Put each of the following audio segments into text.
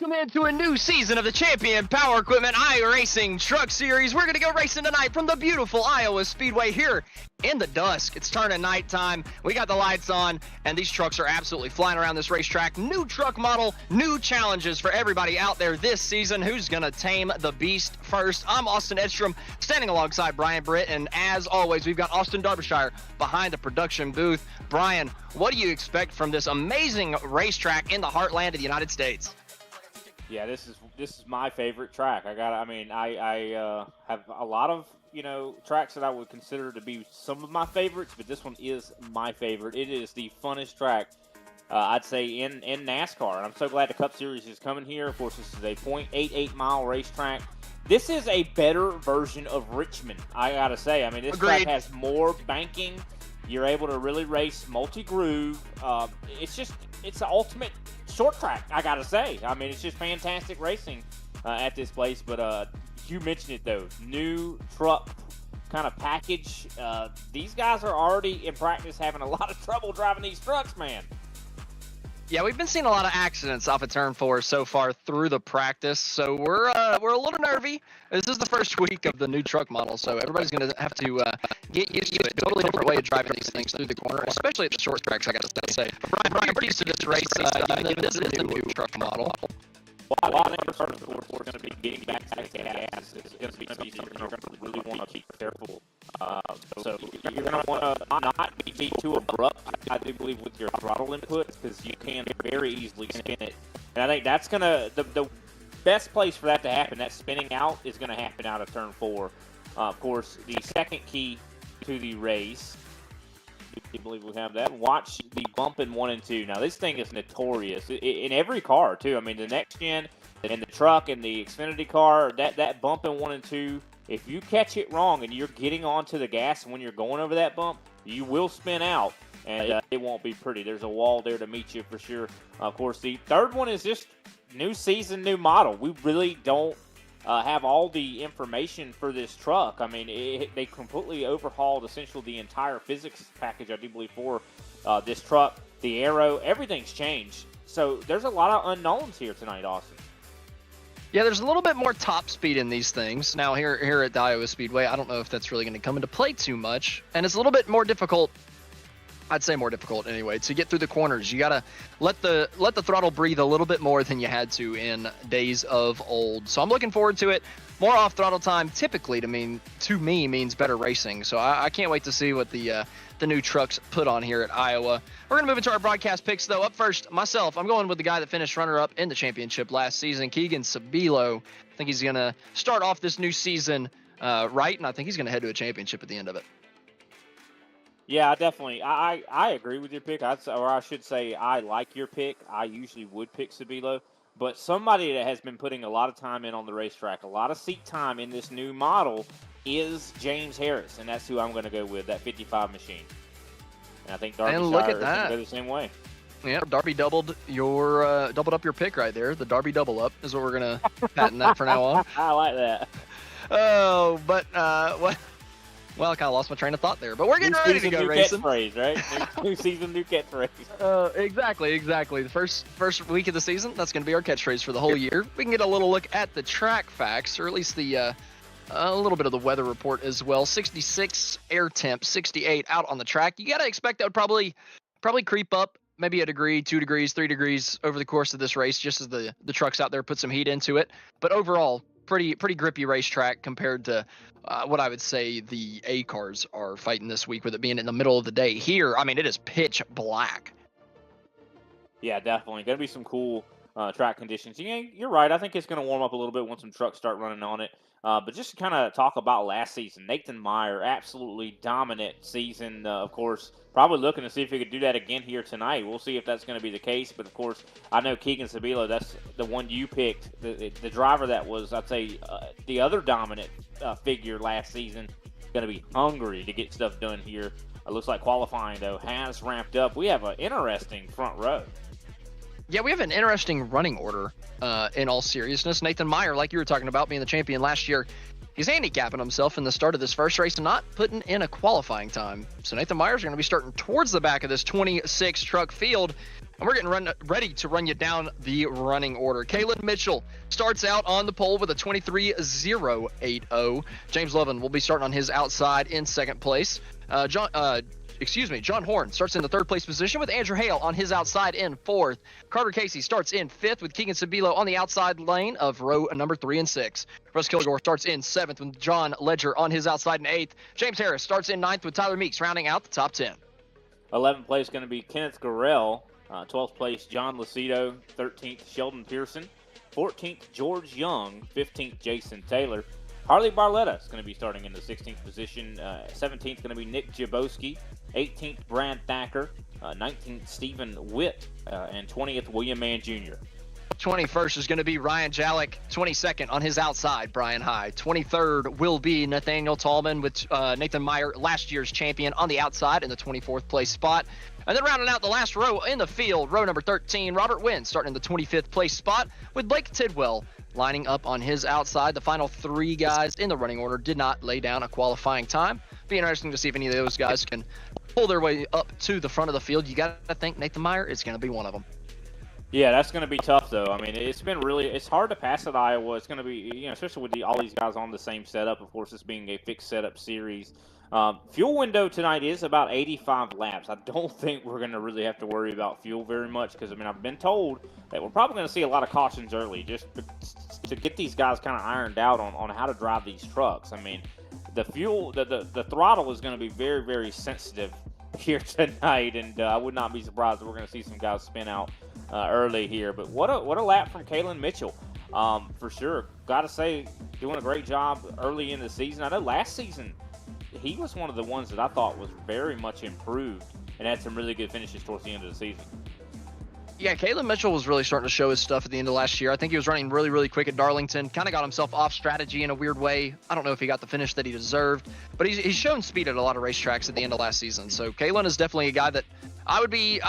Welcome into a new season of the Champion Power Equipment iRacing Truck Series. We're going to go racing tonight from the beautiful Iowa Speedway here in the dusk. It's turning nighttime. We got the lights on, and these trucks are absolutely flying around this racetrack. New truck model, new challenges for everybody out there this season. Who's going to tame the beast first? I'm Austin Edstrom, standing alongside Brian Britt, and as always, we've got Austin Derbyshire behind the production booth. Brian, what do you expect from this amazing racetrack in the heartland of the United States? Yeah, this is my favorite track. I have a lot of, tracks that I would consider to be some of my favorites, but this one is my favorite. It is the funnest track, I'd say, in NASCAR. And I'm so glad the Cup Series is coming here. Of course, this is a 0.88 mile racetrack. This is a better version of Richmond, I gotta say. I mean, this Agreed. track has more banking. You're able to really race multi-groove. It's the ultimate short track, I gotta say. I mean, it's just fantastic racing at this place. But you mentioned it, though. New truck kind of package. These guys are already in practice having a lot of trouble driving these trucks, man. Yeah, we've been seeing a lot of accidents off of turn 4 so far through the practice, so we're a little nervy. This is the first week of the new truck model, so everybody's going to have to get used to it. Totally different way of driving these things through the corner, especially at the short tracks, I got to say. Brian, you're pretty used to this race, even though this is a new truck model. Well, a lot of numbers are going to be getting back to the gas. It's going to be something you're going to really want to be careful. So you're going to want to not be too abrupt, I do believe, with your throttle input, because you can very easily spin it. And I think that's going to, the best place for that to happen, that spinning out, is going to happen out of turn 4. Of course, the second key to the race, I believe we have that. Watch the bump in 1 and 2. Now, this thing is notorious in every car, too. I mean, the next gen and the truck and the Xfinity car, that bump in 1 and 2, if you catch it wrong and you're getting onto the gas when you're going over that bump, you will spin out, and it won't be pretty. There's a wall there to meet you for sure. Of course, the third one is just new season, new model. We really don't have all the information for this truck. I mean, they completely overhauled essentially the entire physics package, I do believe, for this truck. The aero, everything's changed. So there's a lot of unknowns here tonight, Austin. Yeah, there's a little bit more top speed in these things. Now, here at the Iowa Speedway, I don't know if that's really going to come into play too much. And it's a little bit more difficult, I'd say more difficult anyway, to get through the corners. You got to let the throttle breathe a little bit more than you had to in days of old. So I'm looking forward to it. More off-throttle time typically to me means better racing. So I can't wait to see what the new trucks put on here at Iowa. We're going to move into our broadcast picks, though. Up first, myself, I'm going with the guy that finished runner-up in the championship last season, Keegan Sabilo. I think he's going to start off this new season right, and I think he's going to head to a championship at the end of it. Yeah, definitely. I agree with your pick. I should say I like your pick. I usually would pick Sabilo. But somebody that has been putting a lot of time in on the racetrack, a lot of seat time in this new model, is James Harris, and that's who I'm going to go with, that 55 machine. And I think Derbyshire is going to go the same way. Yeah, Darby doubled up your pick right there. The Darby double up is what we're going to patent that for now on. I like that. Oh, but well, I kind of lost my train of thought there, but we're getting ready to go racing. Catchphrase, right? New season, new catchphrase. Exactly. The first week of the season, that's going to be our catchphrase for the whole year. We can get a little look at the track facts, or at least the a little bit of the weather report as well. 66 air temp, 68 out on the track. You got to expect that would probably creep up maybe a degree, 2 degrees, 3 degrees over the course of this race, just as the trucks out there put some heat into it. But overall, pretty grippy racetrack compared to what I would say the A cars are fighting this week, with it being in the middle of the day. Here, I mean, it is pitch black. Yeah, definitely. Going to be some cool track conditions. Yeah, you're right. I think it's going to warm up a little bit once some trucks start running on it. But just to kind of talk about last season, Nathan Meyer, absolutely dominant season. Of course, probably looking to see if he could do that again here tonight. We'll see if that's going to be the case. But, of course, I know Keegan Sabilo, that's the one you picked, the driver that was, I'd say, the other dominant figure last season, going to be hungry to get stuff done here. It looks like qualifying, though, has ramped up. We have an interesting front row. Yeah, we have an interesting running order in all seriousness. Nathan Meyer, like you were talking about, being the champion last year, he's handicapping himself in the start of this first race and not putting in a qualifying time. So Nathan Meyer's going to be starting towards the back of this 26 truck field. And we're getting ready to run you down the running order. Kalen Mitchell starts out on the pole with a 23.080. James Lovin will be starting on his outside in second place. John Horn starts in the third place position with Andrew Hale on his outside in fourth. Carter Casey starts in fifth with Keegan Sabilo on the outside lane of row number 3 and 6. Russ Kilgore starts in seventh with John Ledger on his outside in eighth. James Harris starts in ninth with Tyler Meeks rounding out the top 10. 11th place going to be Kenneth Garrell. 12th place, John Lucido. 13th, Sheldon Pearson. 14th, George Young. 15th, Jason Taylor. Harley Barletta is going to be starting in the 16th position. 17th going to be Nick Jaboski. 18th, Brad Thacker. 19th, Stephen Witt. And 20th, William Mann Jr. 21st is going to be Ryan Jalek. 22nd on his outside, Brian High. 23rd will be Nathaniel Tallman with Nathan Meyer, last year's champion, on the outside in the 24th place spot. And then rounding out the last row in the field, row number 13, Robert Wynn starting in the 25th place spot with Blake Tidwell lining up on his outside. The final 3 guys in the running order did not lay down a qualifying time. Be interesting to see if any of those guys can pull their way up to the front of the field. You got to think Nathan Meyer is going to be one of them. Yeah, that's going to be tough, though. I mean, it's hard to pass at Iowa. It's going to be, especially with all these guys on the same setup. Of course, this being a fixed setup series. Fuel window tonight is about 85 laps. I don't think we're going to really have to worry about fuel very much because, I've been told that we're probably going to see a lot of cautions early just to get these guys kind of ironed out on how to drive these trucks. The fuel, the throttle is going to be very, very sensitive here tonight, and I would not be surprised if we're going to see some guys spin out early here. But what a lap from Kalen Mitchell, for sure. Got to say, doing a great job early in the season. I know last season he was one of the ones that I thought was very much improved and had some really good finishes towards the end of the season. Yeah, Kalen Mitchell was really starting to show his stuff at the end of last year. I think he was running really, really quick at Darlington. Kind of got himself off strategy in a weird way. I don't know if he got the finish that he deserved, but he's shown speed at a lot of racetracks at the end of last season. So Kalen is definitely a guy that I'd be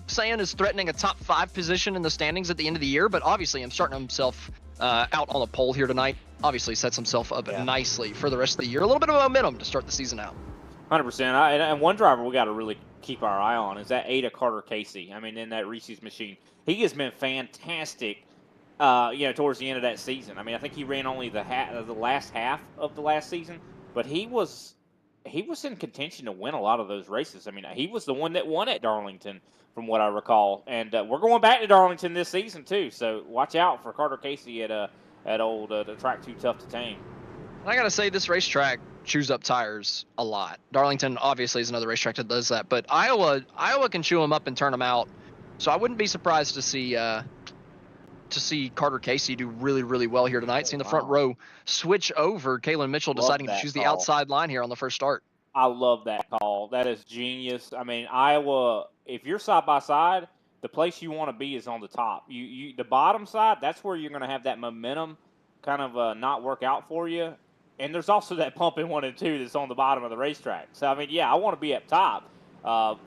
saying is threatening a top 5 position in the standings at the end of the year. But obviously, I'm starting himself out on the pole here tonight. Obviously, sets himself up nicely for the rest of the year. A little bit of momentum to start the season out. 100%. And one driver we got to really keep our eye on is that Ada Carter Casey. In that Reese's machine. He has been fantastic, towards the end of that season. I think he ran only the last half of the last season, but he was in contention to win a lot of those races. He was the one that won at Darlington, from what I recall. And we're going back to Darlington this season, too. So watch out for Carter Casey at the track Too Tough to Tame. I got to say, this racetrack chews up tires a lot. Darlington obviously is another racetrack that does that, but Iowa can chew them up and turn them out. So I wouldn't be surprised to see Carter Casey do really, really well here tonight. Seeing the front row switch over, Kalen Mitchell deciding to choose the outside line here on the first start. I love that call. That is genius. Iowa, if you're side by side, the place you want to be is on the top. The bottom side, that's where you're going to have that momentum kind of not work out for you. And there's also that pump in 1 and 2 that's on the bottom of the racetrack. So, I want to be up top.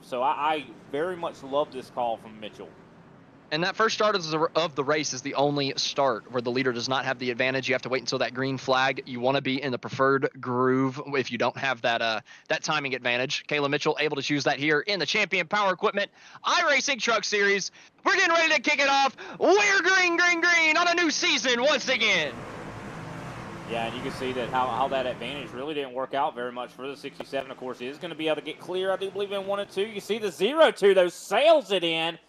So I very much love this call from Mitchell. And that first start of the race is the only start where the leader does not have the advantage. You have to wait until that green flag. You want to be in the preferred groove if you don't have that timing advantage. Kayla Mitchell able to choose that here in the Champion Power Equipment iRacing Truck Series. We're getting ready to kick it off. We're green on a new season once again. Yeah, and you can see that how that advantage really didn't work out very much for the 67. Of course, he is going to be able to get clear, I do believe, in 1 and 2. You see the 0-2, though, sails it in.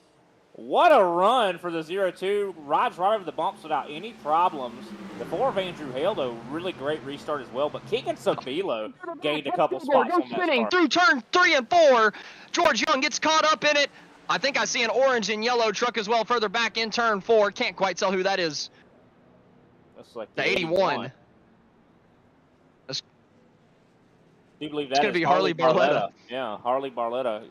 What a run for the 0-2. Rides right over the bumps without any problems. The 4 of Andrew Hale, though, really great restart as well. But Keegan Sabilo gained a couple spots on that spinning start. Through turn 3 and 4. George Young gets caught up in it. I think I see an orange and yellow truck as well further back in turn 4. Can't quite tell who that is. That's like the 81. Do you believe that? It's going to be Harley Barletta. Yeah, Harley Barletta.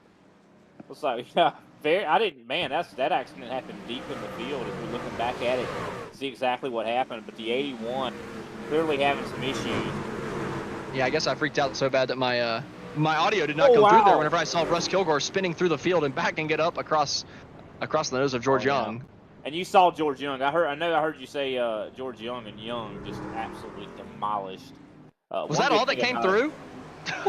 Looks like, yeah, that accident happened deep in the field. If we're looking back at it, see exactly what happened. But the 81 clearly having some issues. Yeah, I guess I freaked out so bad that my audio did not come through there whenever I saw Russ Kilgore spinning through the field and backing it up across the nose of George Young. And you saw George Young. I heard you say George Young, and Young just absolutely demolished. Was that all that came through?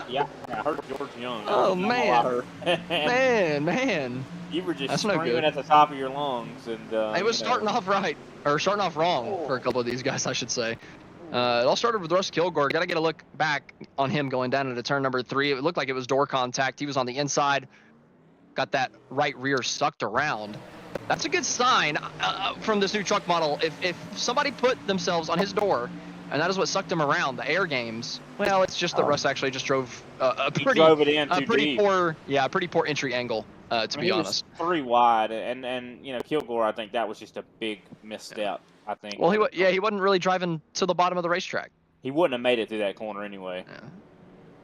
Yeah, I heard George Young. Oh, You know I man. heard. Man. You were just That's no screaming good. at the top of your lungs, and It was starting off right, or starting off wrong for a Oh. couple of these guys, I should say. It all started with Russ Kilgore. Got to get a look back on him going down into turn number 3. It looked like it was door contact. He was on the inside, got that right rear sucked around. That's a good sign from this new truck model. If somebody put themselves on his door, and that is what sucked him around, the air games, well, it's just that Russ actually just drove He drove it in too deep. pretty poor entry angle, to be honest. He was 3 wide, and Kilgore, I think that was just a big misstep. I think. Well, he wasn't really driving to the bottom of the racetrack. He wouldn't have made it through that corner anyway. Yeah.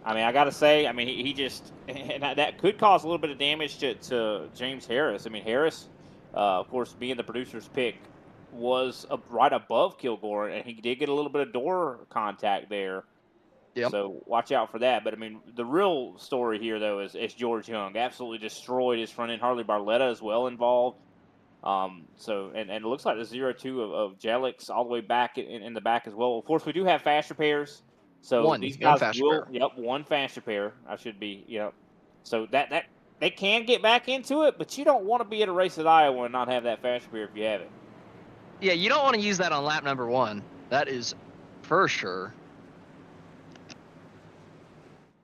I mean, I got to say, I mean, he just, and that could cause a little bit of damage to James Harris. I mean, Harris, of course, being the producer's pick, was right above Kilgore, and he did get a little bit of door contact there. Yep. So watch out for that. But, I mean, the real story here, though, is George Young. Absolutely destroyed his front end. Harley Barletta as well involved. And it looks like the 0-2 of Jelix all the way back in the back as well. Of course, we do have fast repairs. So these guys will, one fast repair. I should be, So that they can get back into it, but you don't want to be at a race at Iowa and not have that fast repair if you have it. Yeah, you don't want to use that on lap number 1. That is for sure.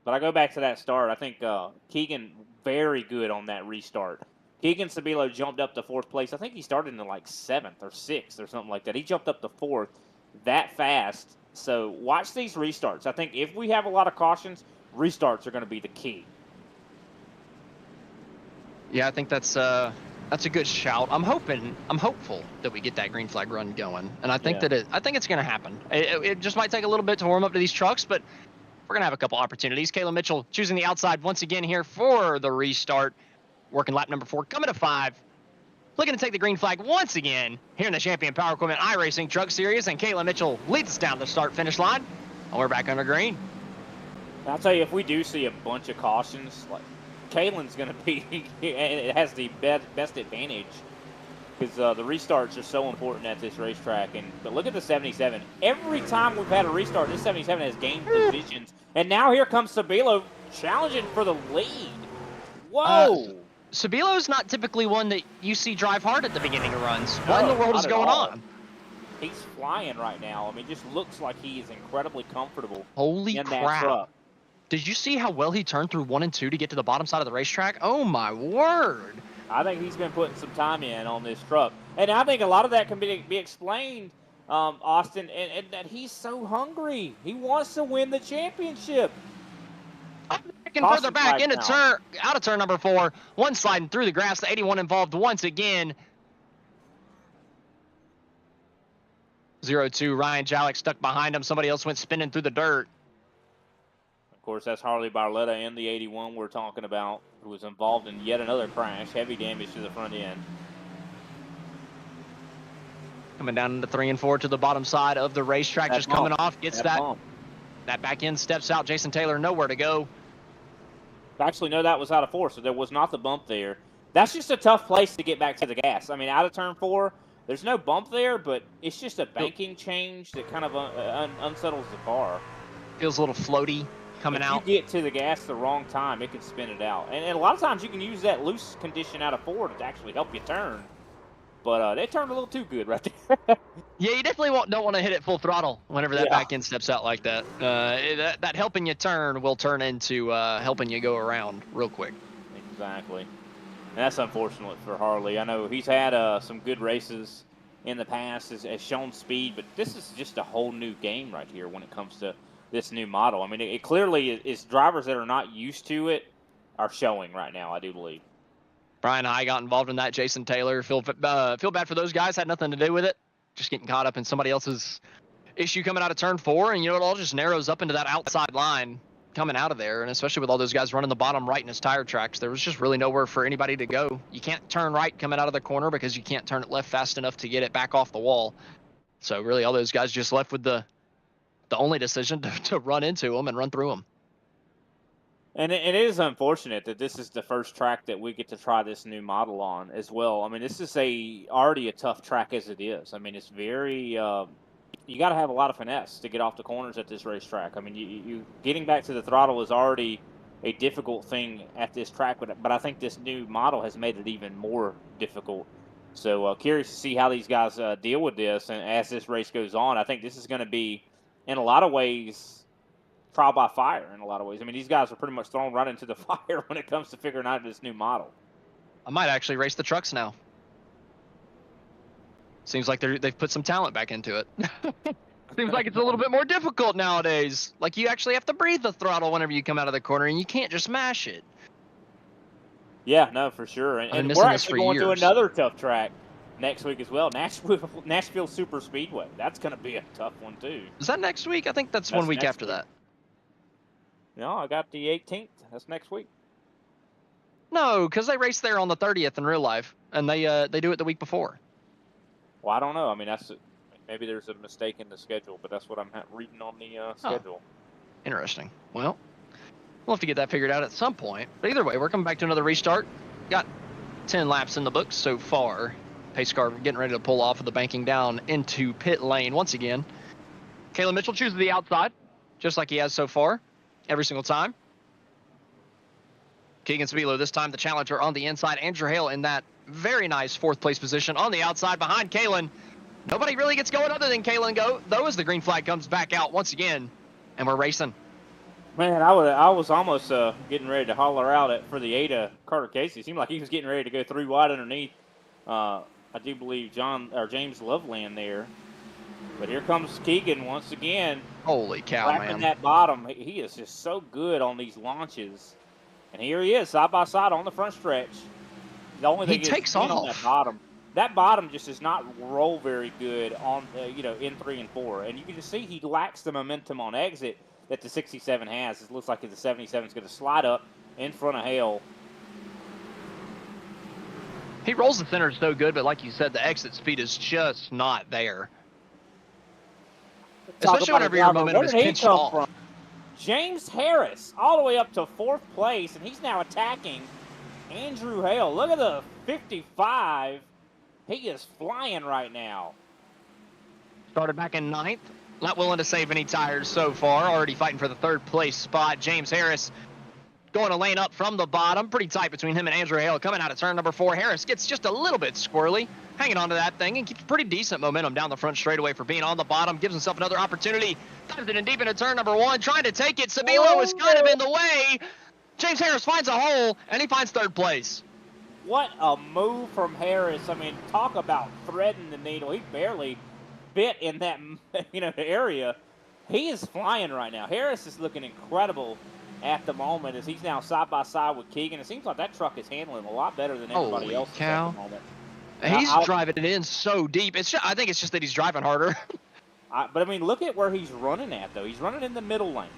But I go back to that start. I think Keegan very good on that restart. Keegan Sabilo jumped up to 4th place. I think he started in like 7th or 6th or something like that. He jumped up to 4th that fast. So watch these restarts. I think if we have a lot of cautions, restarts are going to be the key. Yeah, I think that's a good shout. I'm hopeful that we get that green flag run going, and I think I think it's going to happen. It just might take a little bit to warm up to these trucks, but we're going to have a couple opportunities. Caleb Mitchell choosing the outside once again here for the restart. Working lap number 4, coming to 5. Looking to take the green flag once again here in the Champion Power Equipment iRacing Truck Series, and Caleb Mitchell leads us down the start-finish line, and we're back under green. I'll tell you, if we do see a bunch of cautions, like Kalen's going to be, it has the best advantage because the restarts are so important at this racetrack. But look at the 77. Every time we've had a restart, this 77 has gained positions, and now here comes Sabilo challenging for the lead. Whoa! Sabilo's not typically one that you see drive hard at the beginning of runs. What in the world is going on? He's flying right now. I mean, just looks like he is incredibly comfortable. Holy in crap. That truck. Did you see how well he turned through 1 and 2 to get to the bottom side of the racetrack? Oh, my word. I think he's been putting some time in on this truck. And I think a lot of that can be explained, Austin, and that he's so hungry. He wants to win the championship. And further back into out of turn number 4. One sliding through the grass. The 81 involved once again. 0-2. Ryan Jalek stuck behind him. Somebody else went spinning through the dirt. Of course, that's Harley Barletta and the 81 we're talking about, who was involved in yet another crash. Heavy damage to the front end. Coming down into 3 and 4 to the bottom side of the racetrack. Just coming off. Gets that back end. Steps out. Jason Taylor nowhere to go. Actually, no, that was out of 4, so there was not the bump there. That's just a tough place to get back to the gas. I mean, out of turn 4, there's no bump there, but it's just a banking change that kind of unsettles the car. Feels a little floaty coming out. If you get to the gas the wrong time, it can spin it out. And a lot of times you can use that loose condition out of 4 to actually help you turn. But they turned a little too good right there. Yeah, you definitely don't want to hit it full throttle whenever that back end steps out like that. That helping you turn will turn into helping you go around real quick. Exactly. And that's unfortunate for Harley. I know he's had some good races in the past, has shown speed, but this is just a whole new game right here when it comes to this new model. I mean, it clearly is drivers that are not used to it are showing right now, I do believe. Brian and I got involved in that. Jason Taylor, feel bad for those guys. Had nothing to do with it. Just getting caught up in somebody else's issue coming out of turn 4, and it all just narrows up into that outside line coming out of there. And especially with all those guys running the bottom right in his tire tracks, there was just really nowhere for anybody to go. You can't turn right coming out of the corner because you can't turn it left fast enough to get it back off the wall. So really, all those guys just left with the only decision to run into them and run through them. And it is unfortunate that this is the first track that we get to try this new model on as well. I mean, this is already a tough track as it is. I mean, it's very you got to have a lot of finesse to get off the corners at this racetrack. I mean, you getting back to the throttle is already a difficult thing at this track, but I think this new model has made it even more difficult. So curious to see how these guys deal with this, and as this race goes on, I think this is going to be, in a lot of ways, trial by fire. In a lot of ways, I mean, these guys are pretty much thrown right into the fire when it comes to figuring out this new model. I might actually race the trucks now. Seems like they've put some talent back into it. Seems like it's a little bit more difficult nowadays. Like, you actually have to breathe the throttle whenever you come out of the corner, and you can't just mash it. Yeah, no, for sure. And we're actually going to another tough track next week as well, Nashville Super Speedway. That's going to be a tough one, too. Is that next week? I think that's 1 week after that. No, I got the 18th. That's next week. No, because they race there on the 30th in real life, and they do it the week before. Well, I don't know. I mean, maybe there's a mistake in the schedule, but that's what I'm reading on the schedule. Interesting. Well, we'll have to get that figured out at some point. But either way, we're coming back to another restart. Got 10 laps in the books so far. Pace car getting ready to pull off of the banking down into pit lane once again. Kalen Mitchell chooses the outside, just like he has so far, every single time. Keegan Spilo this time the challenger on the inside. Andrew Hale in that very nice fourth place position on the outside behind Kalen. Nobody really gets going other than Kalen though, as the green flag comes back out once again, and we're racing. Man, I was almost getting ready to holler out for the Ada Carter Casey. It seemed like he was getting ready to go 3 wide underneath. I do believe James Loveland there. But here comes Keegan once again. Holy cow, man. That bottom. He is just so good on these launches. And here he is, side by side on the front stretch. The only thing he takes off on that bottom. That bottom just does not roll very good on, in 3 and 4. And you can just see he lacks the momentum on exit that the 67 has. It looks like the 77 is going to slide up in front of Hale. He rolls the center so good, but like you said, the exit speed is just not there. Especially whenever your momentum is pinched off. From? James Harris all the way up to 4th place, and he's now attacking Andrew Hale. Look at the 55. He is flying right now. Started back in 9th. Not willing to save any tires so far. Already fighting for the 3rd place spot. James Harris going a lane up from the bottom. Pretty tight between him and Andrew Hale coming out of turn number 4. Harris gets just a little bit squirrely, hanging onto that thing, and keeps pretty decent momentum down the front straightaway for being on the bottom. Gives himself another opportunity. Dives it in deep into turn number 1, trying to take it. Sabilo is kind of in the way. James Harris finds a hole, and he finds 3rd place. What a move from Harris. I mean, talk about threading the needle. He barely fit in that area. He is flying right now. Harris is looking incredible at the moment as he's now side by side with Keegan. It seems like that truck is handling a lot better than everybody else at the moment. He's driving it in so deep. I think it's just that he's driving harder. But I mean, look at where he's running at, though. He's running in the middle lane.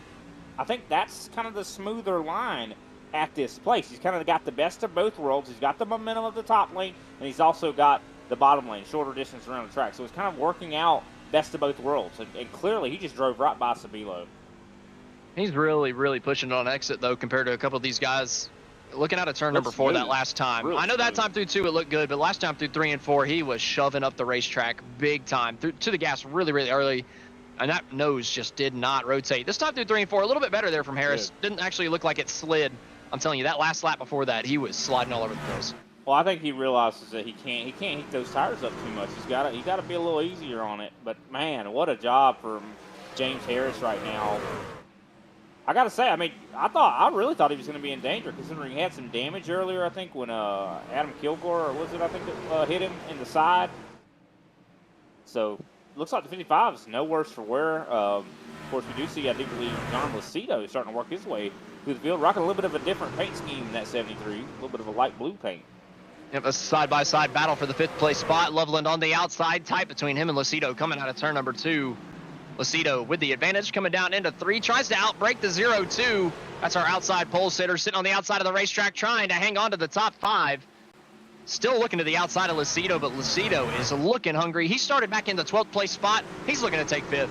I think that's kind of the smoother line at this place. He's kind of got the best of both worlds. He's got the momentum of the top lane, and he's also got the bottom lane, shorter distance around the track. So it's kind of working out best of both worlds. And clearly, he just drove right by Sabilo. He's really, really pushing it on exit, though, compared to a couple of these guys. Looking out of turn number 4 that last time. I know that time through 2 it looked good, but last time through 3 and 4, he was shoving up the racetrack big time. To the gas really, really early. And that nose just did not rotate. This time through 3 and 4, a little bit better there from Harris. Didn't actually look like it slid. I'm telling you, that last lap before that, he was sliding all over the place. Well, I think he realizes that he can't heat those tires up too much. He's got to be a little easier on it. But man, what a job from James Harris right now. I got to say, I mean, I really thought he was going to be in danger considering he had some damage earlier. I think when Adam Kilgore, or was it? I think hit him in the side. So looks like the 55 is no worse for wear. Of course, we do see, I do believe, John Lucido is starting to work his way through the field, rocking a little bit of a different paint scheme in that 73, a little bit of a light blue paint. Yep, a side-by-side battle for the 5th place spot. Loveland on the outside, tight between him and Lucido coming out of turn number 2. Lucido with the advantage coming down into 3, tries to outbreak the 0-2. That's our outside pole sitter sitting on the outside of the racetrack trying to hang on to the top 5. Still looking to the outside of Lucido, but Lucido is looking hungry. He started back in the 12th place spot. He's looking to take 5th.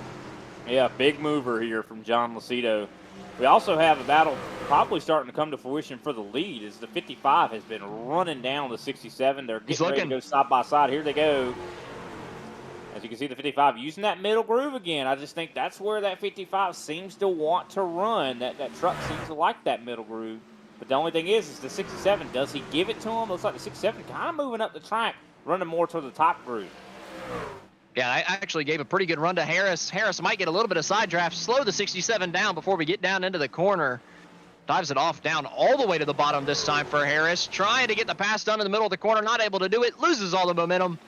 Yeah, big mover here from John Lucido. We also have a battle probably starting to come to fruition for the lead as the 55 has been running down the 67. They're getting ready to go side by side. Here they go. As you can see, the 55 using that middle groove again. I just think that's where that 55 seems to want to run. That truck seems to like that middle groove. But the only thing is the 67, does he give it to him? Looks like the 67 kind of moving up the track, running more toward the top groove. Yeah, I actually gave a pretty good run to Harris. Harris might get a little bit of side draft, slow the 67 down before we get down into the corner. Dives it off down all the way to the bottom this time for Harris. Trying to get the pass done in the middle of the corner, not able to do it, loses all the momentum.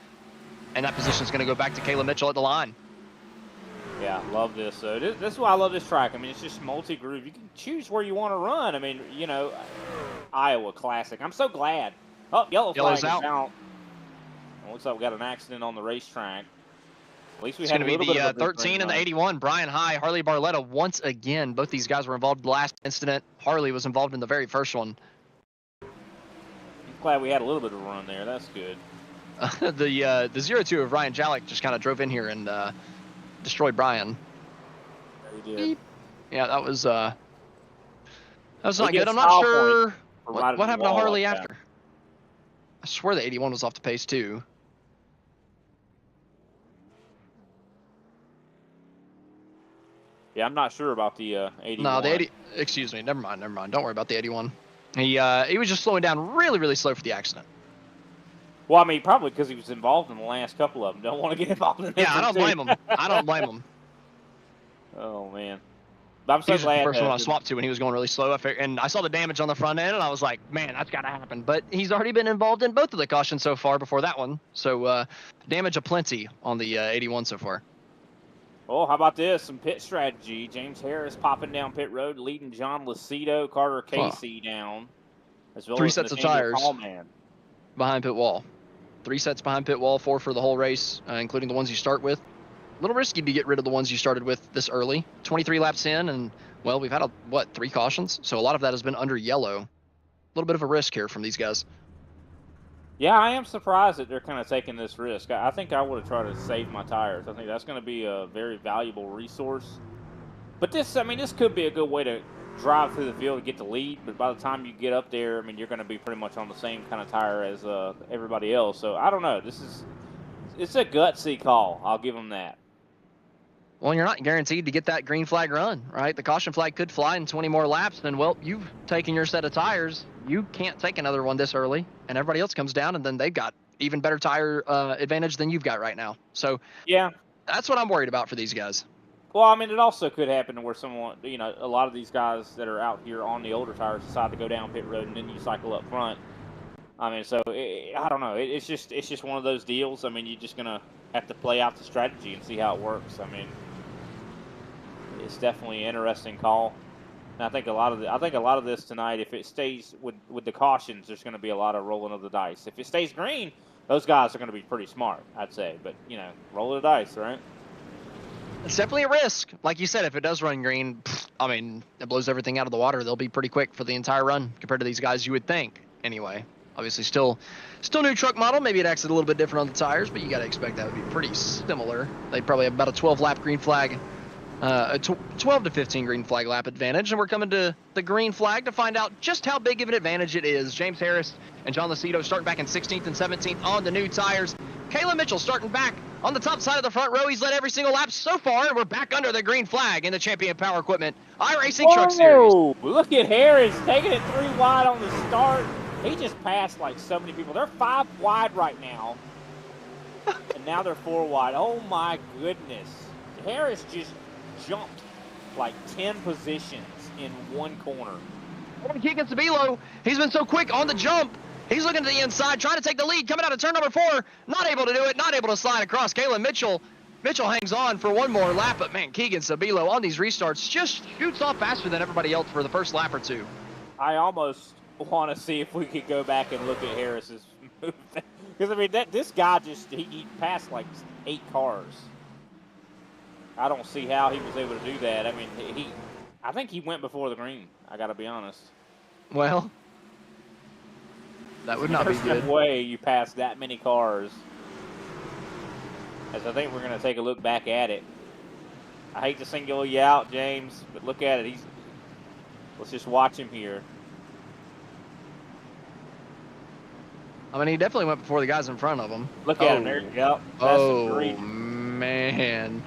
And that position is going to go back to Caleb Mitchell at the line. Yeah, love this. So this is why I love this track. I mean, it's just multi-groove. You can choose where you want to run. I mean, you know, Iowa Classic. I'm so glad. Oh, yellow flag is out. Looks like we got an accident on the racetrack. At least we had a little bit of the 13 and the 81, Brian High, Harley Barletta once again. Both these guys were involved in the last incident. Harley was involved in the very first one. I'm glad we had a little bit of a run there. That's good. The 0-2 of Ryan Jalek just kind of drove in here and destroyed Brian. Yeah, he did. Yeah, that was not good. I'm not sure what happened to Harley after. I swear the 81 was off the pace too. Yeah, I'm not sure about the 81. No, the 80. Excuse me. Never mind. Don't worry about the 81. He was just slowing down really slow for the accident. Well, I mean, probably because he was involved in the last couple of them. Don't want to get involved in this. Yeah, I don't blame him. Oh man, but I'm so glad. The first one I swapped to when he was going really slow. And I saw the damage on the front end, and I was like, man, that's got to happen. But he's already been involved in both of the cautions so far before that one. So damage aplenty on the 81 so far. Oh, how about this? Some pit strategy. James Harris popping down pit road, leading John Lucido, Carter Casey down. As well 3 as sets of Nathaniel tires Tallman. Behind pit wall. 3 sets behind pit wall, 4 for the whole race, including the ones you start with. A little risky to get rid of the ones you started with this early. 23 laps in, and, well, we've had, 3 cautions? So a lot of that has been under yellow. A little bit of a risk here from these guys. Yeah, I am surprised that they're kind of taking this risk. I think I would have tried to save my tires. I think that's going to be a very valuable resource. But this could be a good way to drive through the field to get the lead. But by the time you get up there, I mean, you're going to be pretty much on the same kind of tire as everybody else. So I don't know. It's a gutsy call. I'll give them that. Well, you're not guaranteed to get that green flag run, right? The caution flag could fly in 20 more laps, and, well, you've taken your set of tires. You can't take another one this early, and everybody else comes down, and then they've got even better tire advantage than you've got right now. So, yeah, that's what I'm worried about for these guys. Well, I mean, it also could happen to where someone, you know, a lot of these guys that are out here on the older tires decide to go down pit road, and then you cycle up front. I mean, so I don't know. It's just one of those deals. I mean, you're just gonna have to play out the strategy and see how it works. I mean, it's definitely an interesting call. And I think a lot of this tonight, if it stays with the cautions, there's going to be a lot of rolling of the dice. If it stays green, those guys are going to be pretty smart, I'd say. But you know, roll of the dice, right? It's definitely a risk. Like you said, if it does run green, I mean, it blows everything out of the water. They'll be pretty quick for the entire run compared to these guys, you would think. Anyway, obviously still new truck model. Maybe it acts a little bit different on the tires, but you got to expect that would be pretty similar. They'd probably have about a 12-lap green flag. A 12 to 15 green flag lap advantage, and we're coming to the green flag to find out just how big of an advantage it is. James Harris and John Lucido starting back in 16th and 17th on the new tires. Caleb Mitchell starting back on the top side of the front row. He's led every single lap so far, and we're back under the green flag in the Champion Power Equipment iRacing Truck Series. Look at Harris taking it 3 wide on the start. He just passed like so many people. They're 5 wide right now, and now they're 4 wide. Oh my goodness. Harris just jumped like 10 positions in one corner. Keegan Sabilo, he's been so quick on the jump. He's looking to the inside, trying to take the lead, coming out of turn number 4. Not able to do it, not able to slide across. Caleb Mitchell hangs on for one more lap, but man, Keegan Sabilo on these restarts just shoots off faster than everybody else for the first lap or two. I almost want to see if we could go back and look at Harris's move. Because, I mean, this guy just, he passed like 8 cars. I don't see how he was able to do that. I mean, I think he went before the green. I got to be honest. Well, that would not be good. There's no way you pass that many cars. As I think we're going to take a look back at it. I hate to single you out, James, but look at it. Let's just watch him here. I mean, he definitely went before the guys in front of him. Look at him there. Yep. That's some grief. man.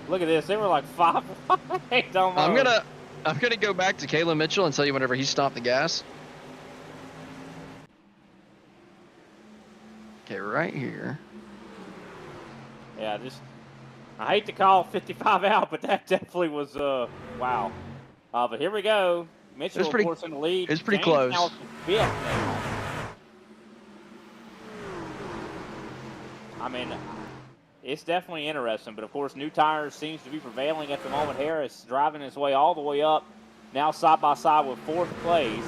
Look at this. They were like 5 wide almost. I'm gonna go back to Caleb Mitchell and tell you whenever he stopped the gas. Okay, right here. Yeah, I hate to call 55 out, but that definitely was wow. But here we go. Mitchell, of course, in the lead. It's pretty James close. Now fifth now. I mean, it's definitely interesting, but of course, new tires seems to be prevailing at the moment. Harris driving his way all the way up, now side by side with 4th place.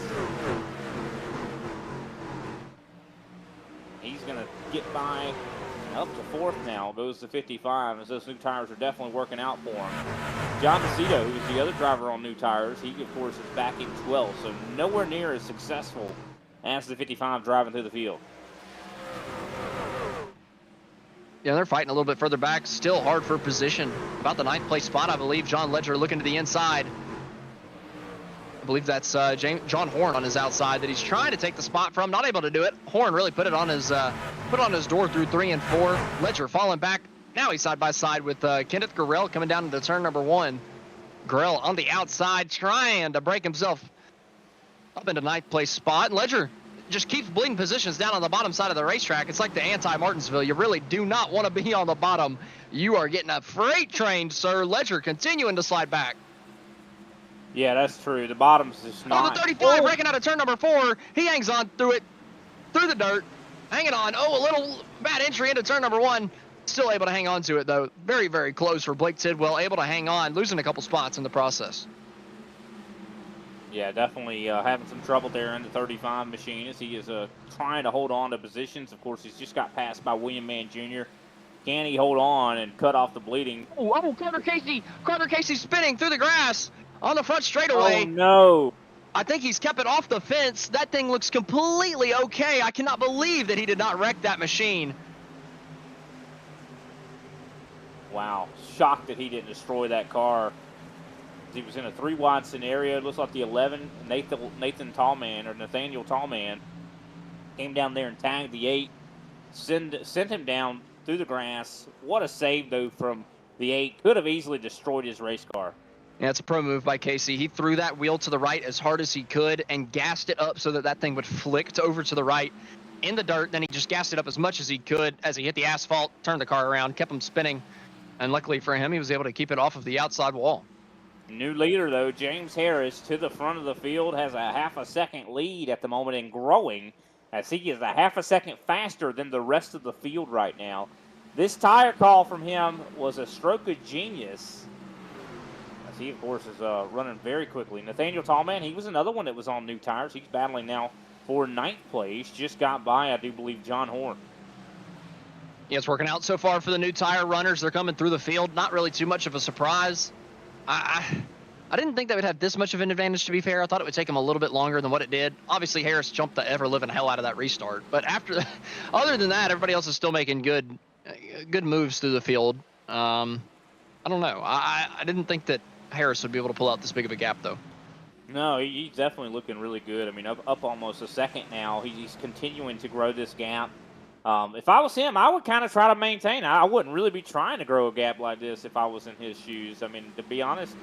He's going to get by up to 4th now, goes to 55, as those new tires are definitely working out for him. John DeCito, who's the other driver on new tires, he, of course, is back in 12th, so nowhere near as successful as the 55 driving through the field. Yeah, they're fighting a little bit further back. Still hard for position. About the 9th place spot, I believe. John Ledger looking to the inside. I believe that's John Horn on his outside that he's trying to take the spot from. Not able to do it. Horn really put on his door through 3 and 4. Ledger falling back. Now he's side by side with Kenneth Gurrell coming down into turn number 1. Gurrell on the outside trying to break himself up into 9th place spot. And Ledger just keeps bleeding positions down on the bottom side of the racetrack. It's like the anti-Martinsville. You really do not want to be on the bottom. You are getting a freight train, sir. Ledger continuing to slide back. Yeah, that's true. The bottom's just not. Oh, the 35 breaking out of turn number 4. He hangs on through it, through the dirt, hanging on. Oh, a little bad entry into turn number 1. Still able to hang on to it, though. Very, very close for Blake Tidwell. Able to hang on, losing a couple spots in the process. Yeah, definitely having some trouble there in the 35 machine as he is trying to hold on to positions. Of course, he's just got passed by William Mann Jr. Can he hold on and cut off the bleeding? Oh, Carter Casey. Carter Casey spinning through the grass on the front straightaway. Oh, no. I think he's kept it off the fence. That thing looks completely okay. I cannot believe that he did not wreck that machine. Wow. Shocked that he didn't destroy that car. He was in a 3-wide scenario. It looks like the 11, Nathaniel Tallman, came down there and tagged the 8, sent him down through the grass. What a save, though, from the 8. Could have easily destroyed his race car. Yeah, it's a pro move by Casey. He threw that wheel to the right as hard as he could and gassed it up so that that thing would flick over to the right in the dirt. Then he just gassed it up as much as he could as he hit the asphalt, turned the car around, kept him spinning. And luckily for him, he was able to keep it off of the outside wall. New leader, though, James Harris, to the front of the field, has a half a second lead at the moment and growing as he is a half a second faster than the rest of the field right now. This tire call from him was a stroke of genius as he, of course, is running very quickly. Nathaniel Tallman, he was another one that was on new tires. He's battling now for 9th place. Just got by, I do believe, John Horn. Yeah, it's working out so far for the new tire runners. They're coming through the field. Not really too much of a surprise. I didn't think they would have this much of an advantage, to be fair. I thought it would take them a little bit longer than what it did. Obviously, Harris jumped the ever-living hell out of that restart. But other than that, everybody else is still making good moves through the field. I don't know. I didn't think that Harris would be able to pull out this big of a gap, though. No, he's definitely looking really good. I mean, up almost a second now. He's continuing to grow this gap. If I was him, I would kind of try to maintain. I wouldn't really be trying to grow a gap like this if I was in his shoes. I mean, to be honest,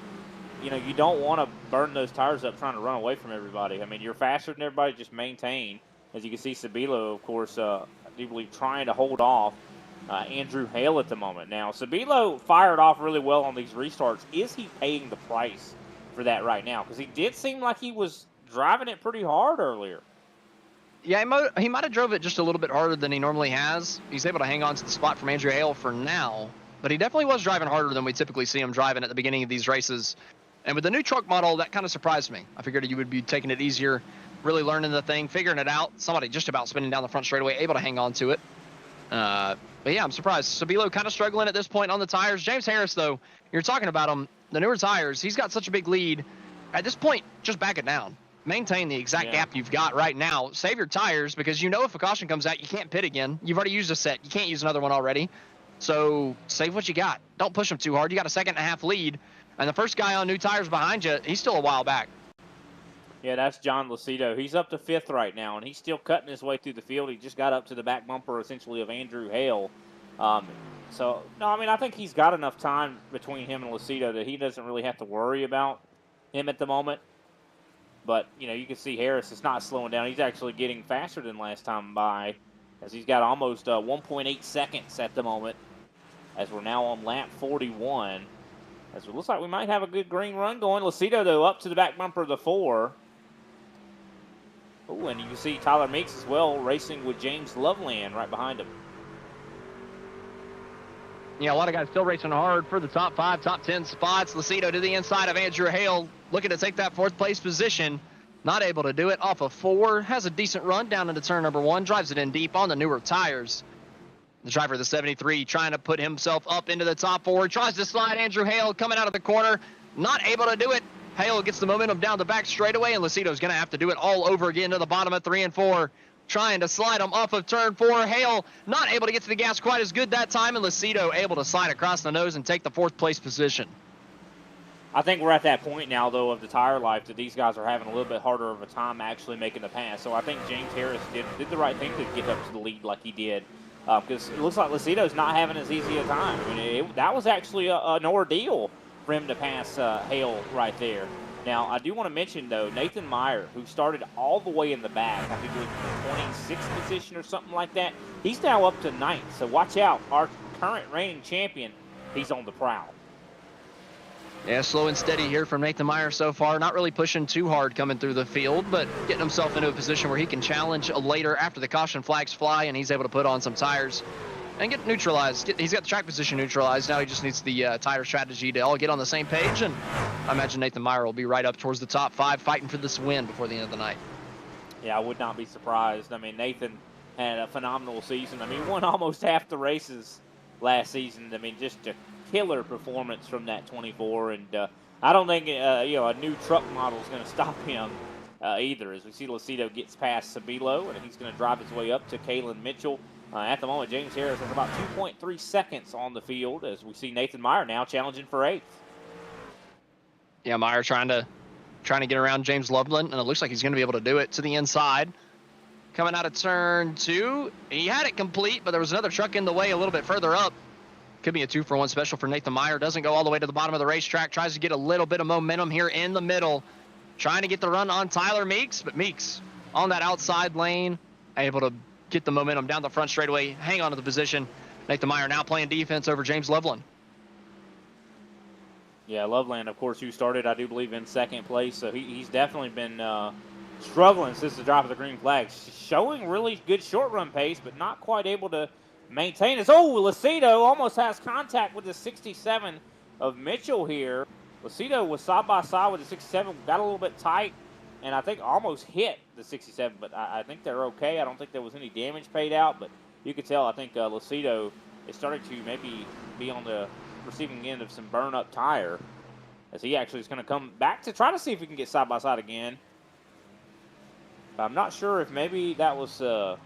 you know, you don't want to burn those tires up trying to run away from everybody. I mean, you're faster than everybody, just maintain. As you can see, Sabilo, of course, I do believe trying to hold off Andrew Hale at the moment. Now, Sabilo fired off really well on these restarts. Is he paying the price for that right now? Because he did seem like he was driving it pretty hard earlier. Yeah, he might have drove it just a little bit harder than he normally has. He's able to hang on to the spot from Andrew Hale for now, but he definitely was driving harder than we typically see him driving at the beginning of these races. And with the new truck model, that kind of surprised me. I figured you would be taking it easier, really learning the thing, figuring it out. Somebody just about spinning down the front straightaway, able to hang on to it. But yeah, I'm surprised. Sabilo kind of struggling at this point on the tires. James Harris, though, you're talking about him, the newer tires, he's got such a big lead. At this point, just back it down. Maintain the exact gap you've got right now. Save your tires because you know if a caution comes out, you can't pit again. You've already used a set. You can't use another one already. So save what you got. Don't push them too hard. You got a 1.5 second lead. And the first guy on new tires behind you, he's still a while back. Yeah, that's John Lucido. He's up to 5th right now, and he's still cutting his way through the field. He just got up to the back bumper, essentially, of Andrew Hale. No, I mean, I think he's got enough time between him and Lucido that he doesn't really have to worry about him at the moment. But, you can see Harris is not slowing down. He's actually getting faster than last time by, as he's got almost 1.8 seconds at the moment, as we're now on lap 41. As it looks like we might have a good green run going. Lucido, though, up to the back bumper of the 4. Oh, and you can see Tyler Meeks as well racing with James Loveland right behind him. Yeah, a lot of guys still racing hard for the top 5, top 10 spots. Lucido to the inside of Andrew Hale, looking to take that 4th place position. Not able to do it off of 4. Has a decent run down into turn number 1. Drives it in deep on the newer tires. The driver of the 73 trying to put himself up into the top 4. Tries to slide Andrew Hale coming out of the corner. Not able to do it. Hale gets the momentum down the back straightaway, and Lucido's going to have to do it all over again to the bottom of 3 and 4. Trying to slide him off of turn 4. Hale not able to get to the gas quite as good that time, and Lucido able to slide across the nose and take the 4th place position. I think we're at that point now, though, of the tire life that these guys are having a little bit harder of a time actually making the pass. So I think James Harris did the right thing to get up to the lead like he did. Because it looks like Lucido's not having as easy a time. I mean, that was actually an ordeal for him to pass Hale right there. Now, I do want to mention, though, Nathan Meyer, who started all the way in the back, I think it was the 26th position or something like that, he's now up to 9th. So watch out. Our current reigning champion, he's on the prowl. Yeah, slow and steady here from Nathan Meyer so far. Not really pushing too hard coming through the field, but getting himself into a position where he can challenge later after the caution flags fly, and he's able to put on some tires and get neutralized. He's got the track position neutralized. Now he just needs the tire strategy to all get on the same page, and I imagine Nathan Meyer will be right up towards the top 5 fighting for this win before the end of the night. Yeah, I would not be surprised. I mean, Nathan had a phenomenal season. I mean, he won almost half the races last season. I mean, just a killer performance from that 24, and I don't think a new truck model is going to stop him either. As we see, Lucido gets past Sabilo, and he's going to drive his way up to Kalen Mitchell. At the moment, James Harris has about 2.3 seconds on the field, as we see Nathan Meyer now challenging for 8th. Yeah, Meyer trying to get around James Loveland, and it looks like he's going to be able to do it to the inside. Coming out of turn 2, he had it complete, but there was another truck in the way a little bit further up. Could be a 2-for-1 special for Nathan Meyer. Doesn't go all the way to the bottom of the racetrack. Tries to get a little bit of momentum here in the middle. Trying to get the run on Tyler Meeks, but Meeks on that outside lane, able to get the momentum down the front straightaway, hang on to the position. Nathan Meyer now playing defense over James Loveland. Yeah, Loveland, of course, who started, I do believe, in 2nd place. So he's definitely been struggling since the drop of the green flag. Showing really good short run pace, but not quite able to maintain it. Oh, Lucido almost has contact with the 67 of Mitchell here. Lucido was side by side with the 67, got a little bit tight, and I think almost hit the 67, but I think they're okay. I don't think there was any damage paid out, but you could tell, I think Lucido is starting to maybe be on the receiving end of some burn-up tire, as he actually is going to come back to try to see if he can get side by side again. I'm not sure if maybe that was a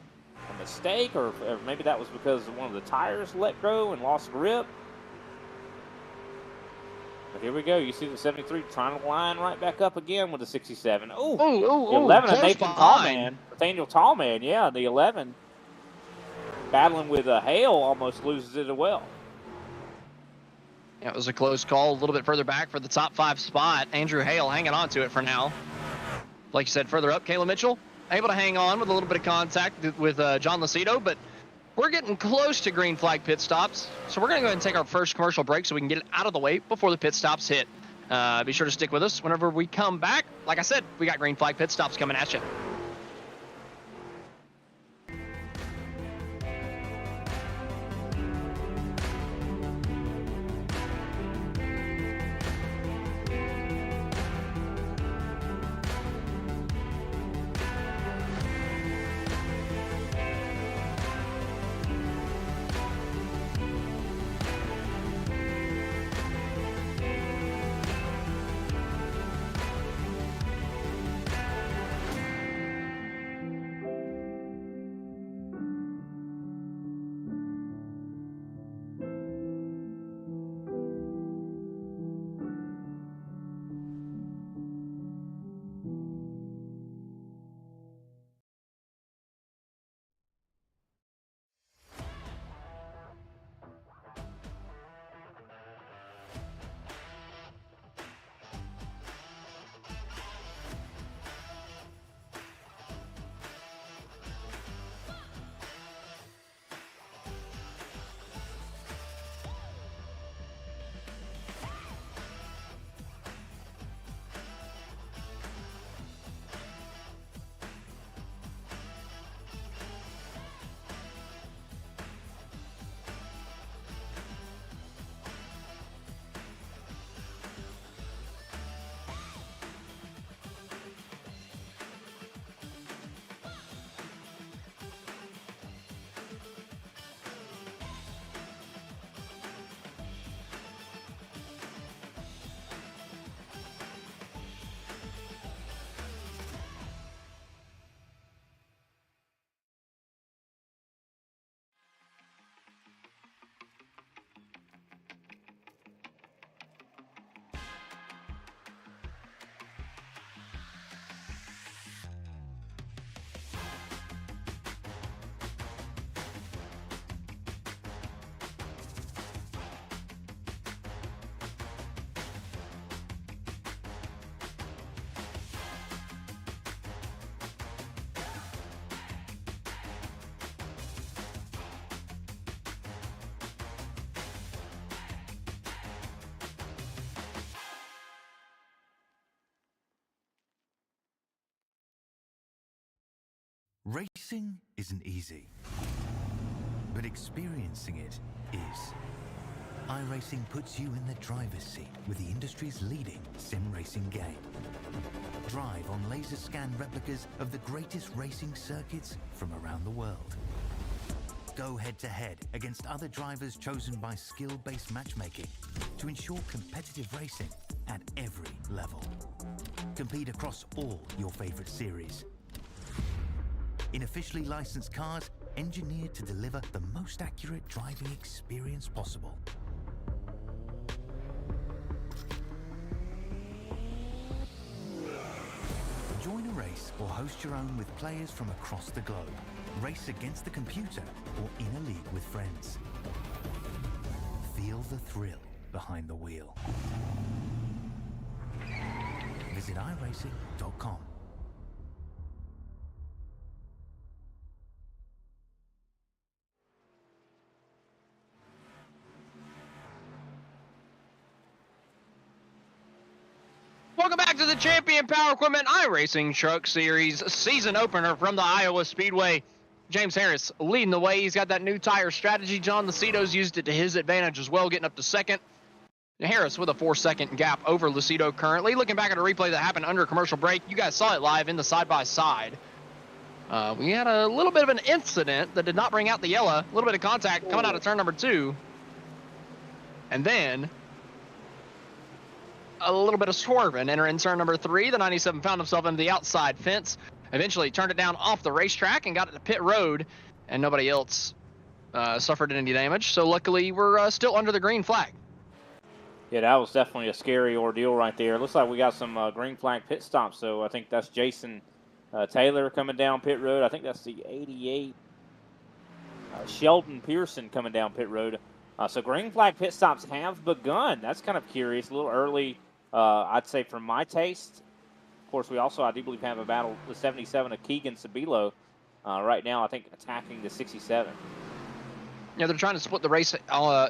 mistake, or maybe that was because one of the tires let go and lost grip. But here we go. You see the 73 trying to line right back up again with the 67. Oh, the 11 of Nathan Tallman. Nathaniel Tallman, yeah, the 11. Battling with Hale, almost loses it as well. Yeah, it was a close call a little bit further back for the top 5 spot. Andrew Hale hanging on to it for now. Like you said, further up, Kayla Mitchell able to hang on with a little bit of contact with John Lucido, but we're getting close to green flag pit stops. So we're going to go ahead and take our first commercial break so we can get it out of the way before the pit stops hit. Be sure to stick with us whenever we come back. Like I said, we got green flag pit stops coming at you. Racing isn't easy, but experiencing it is. iRacing puts you in the driver's seat with the industry's leading sim racing game. Drive on laser scan replicas of the greatest racing circuits from around the world. Go head-to-head against other drivers chosen by skill-based matchmaking to ensure competitive racing at every level. Compete across all your favorite series. In officially licensed cars, engineered to deliver the most accurate driving experience possible. Join a race or host your own with players from across the globe. Race against the computer or in a league with friends. Feel the thrill behind the wheel. Visit iRacing.com. Welcome back to the Champion Power Equipment iRacing Truck Series season opener from the Iowa Speedway. James Harris leading the way. He's got that new tire strategy. John Lucido's used it to his advantage as well, getting up to second. Harris with a 4-second gap over Lucido currently. Looking back at a replay that happened under a commercial break. You guys saw it live in the side-by-side. We had a little bit of an incident that did not bring out the yellow. A little bit of contact coming out of turn number 2. And then a little bit of swerving. Entering turn number 3, the 97 found himself into the outside fence. Eventually turned it down off the racetrack and got it to pit road, and nobody else suffered any damage. So luckily we're still under the green flag. Yeah, that was definitely a scary ordeal right there. Looks like we got some green flag pit stops. So I think that's Jason Taylor coming down pit road. I think that's the 88 Sheldon Pearson coming down pit road. So green flag pit stops have begun. That's kind of curious. A little early, I'd say, for my taste. Of course, we also, I do believe, have a battle, the 77 of Keegan Sabilo right now, I think, attacking the 67. Yeah, they're trying to split the race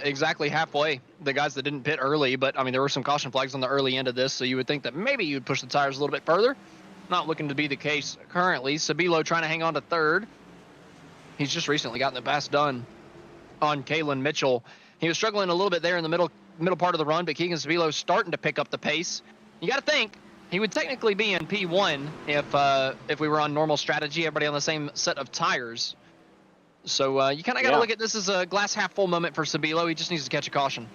exactly halfway, the guys that didn't pit early. But, I mean, there were some caution flags on the early end of this, so you would think that maybe you'd push the tires a little bit further. Not looking to be the case currently. Sabilo trying to hang on to third. He's just recently gotten the pass done on Kalen Mitchell. He was struggling a little bit there in the middle part of the run, but Keegan Sabilo starting to pick up the pace. You got to think he would technically be in P1 if we were on normal strategy, everybody on the same set of tires. So you kind of got to look at this as a glass half full moment for Sabilo. He just needs to catch a caution.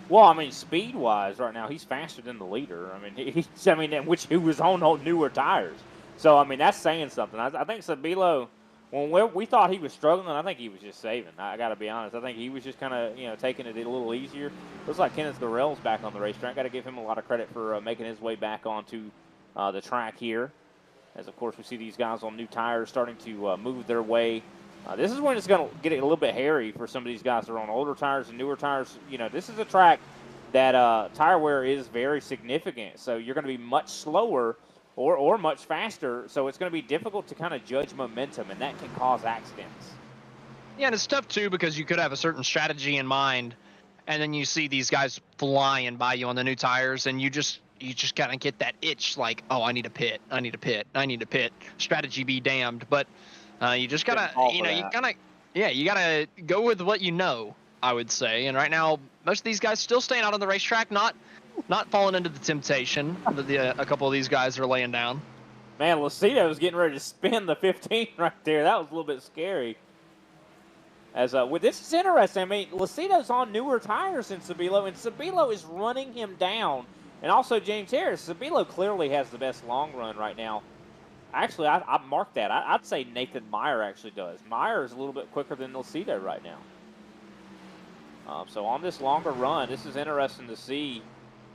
Well, I mean, speed-wise, right now he's faster than the leader. I mean, he was on newer tires. So I mean, that's saying something. I think Sabilo, when we thought he was struggling, I think he was just saving. I got to be honest. I think he was just kind of taking it a little easier. Looks like Kenneth Gorell's back on the racetrack. Got to give him a lot of credit for making his way back onto the track here. As of course we see these guys on new tires starting to move their way. This is when it's going to get a little bit hairy for some of these guys that are on older tires and newer tires. This is a track that tire wear is very significant. So you're going to be much slower or much faster. So it's going to be difficult to kind of judge momentum, and that can cause accidents. Yeah, and it's tough, too, because you could have a certain strategy in mind, and then you see these guys flying by you on the new tires, and you just kind of get that itch like, oh, I need a pit. Strategy be damned. But you just gotta, you gotta go with what you know, I would say. And right now, most of these guys still staying out on the racetrack, not falling into the temptation that a couple of these guys are laying down. Man, Lucido was getting ready to spin the 15 right there. That was a little bit scary. This is interesting. I mean, Lucido's on newer tires than Sabilo, and Sabilo is running him down. And also James Harris. Sabilo clearly has the best long run right now. Actually, I marked that. I'd say Nathan Meyer actually does. Meyer is a little bit quicker than Lucido right now. So on this longer run, this is interesting to see.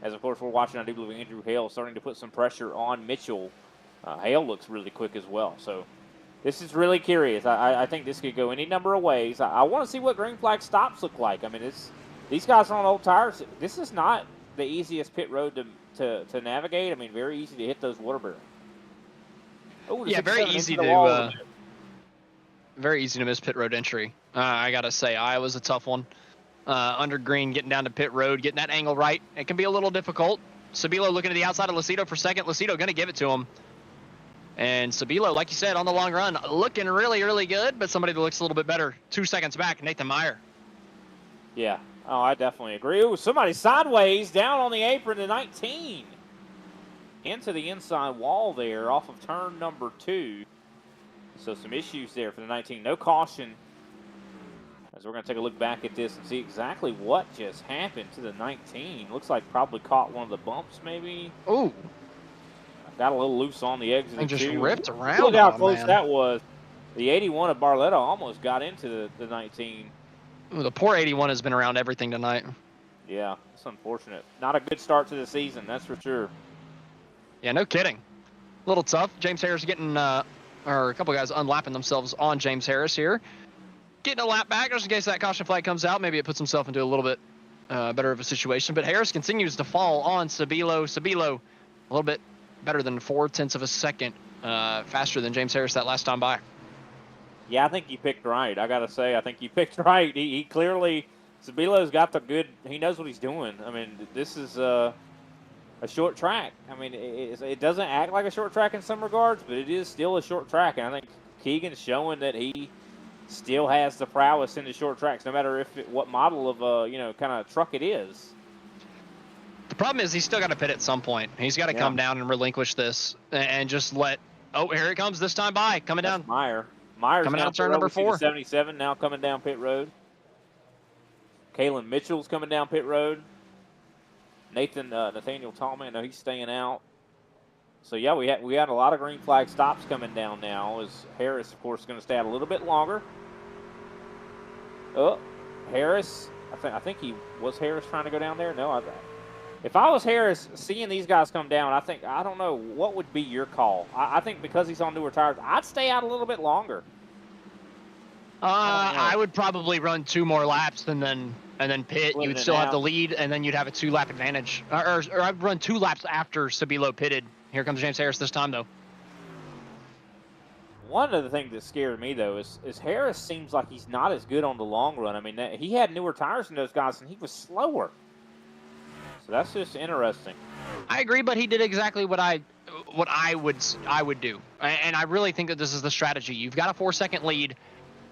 As, of course, we're watching, I do believe, Andrew Hale starting to put some pressure on Mitchell. Hale looks really quick as well. So this is really curious. I think this could go any number of ways. I want to see what green flag stops look like. I mean, these guys are on old tires. This is not the easiest pit road to navigate. I mean, very easy to hit those water barriers. Oh, yeah, very easy to miss pit road entry. I gotta say, Iowa's a tough one. Under green, getting down to pit road, getting that angle right, it can be a little difficult. Sabilo looking to the outside of Lucido for second. Lucido gonna give it to him. And Sabilo, like you said, on the long run, looking really, really good, but somebody that looks a little bit better 2 seconds back, Nathan Meyer. Yeah. Oh, I definitely agree. Ooh, somebody sideways down on the apron to 19. Into the inside wall there off of turn number 2. So some issues there for the 19. No caution. As we're going to take a look back at this and see exactly what just happened to the 19. Looks like probably caught one of the bumps maybe. Ooh. Got a little loose on the exit. And just too. ripped around. Look how close that was. The 81 of Barletta almost got into the 19. Ooh, the poor 81 has been around everything tonight. Yeah, it's unfortunate. Not a good start to the season, that's for sure. Yeah, no kidding. A little tough. James Harris getting, or a couple guys unlapping themselves on James Harris here. Getting a lap back just in case that caution flag comes out. Maybe it puts himself into a little bit better of a situation. But Harris continues to fall on Sabilo. Sabilo a little bit better than 0.4 of a second faster than James Harris that last time by. Yeah, I think you picked right. I got to say, I think you picked right. He clearly, Sabilo's got the good, he knows what he's doing. I mean, this is a short track. I mean, it doesn't act like a short track in some regards, but it is still a short track. And I think Keegan's showing that he still has the prowess in the short tracks, no matter what model of, kind of truck it is. The problem is he's still got to pit at some point. He's got to come down and relinquish this and just let, oh, here it comes this time by, coming down. Myers coming down out turn number 4. 77 now coming down pit road. Kalen Mitchell's coming down pit road. Nathaniel Tallman, no, he's staying out. So yeah, we had a lot of green flag stops coming down now. As Harris, of course, is going to stay out a little bit longer. Oh, Harris, I think he was Harris trying to go down there. No, if I was Harris, seeing these guys come down, I don't know what would be your call. I think because he's on newer tires, I'd stay out a little bit longer. I would probably run 2 more laps and then pit. You would still have the lead, and then you'd have a 2-lap advantage. Or I'd run 2 laps after Sabilo pitted. Here comes James Harris this time, though. One of the things that scared me, though, is Harris seems like he's not as good on the long run. I mean, he had newer tires than those guys, and he was slower. So that's just interesting. I agree, but he did exactly what I would do. And I really think that this is the strategy. You've got a 4-second lead.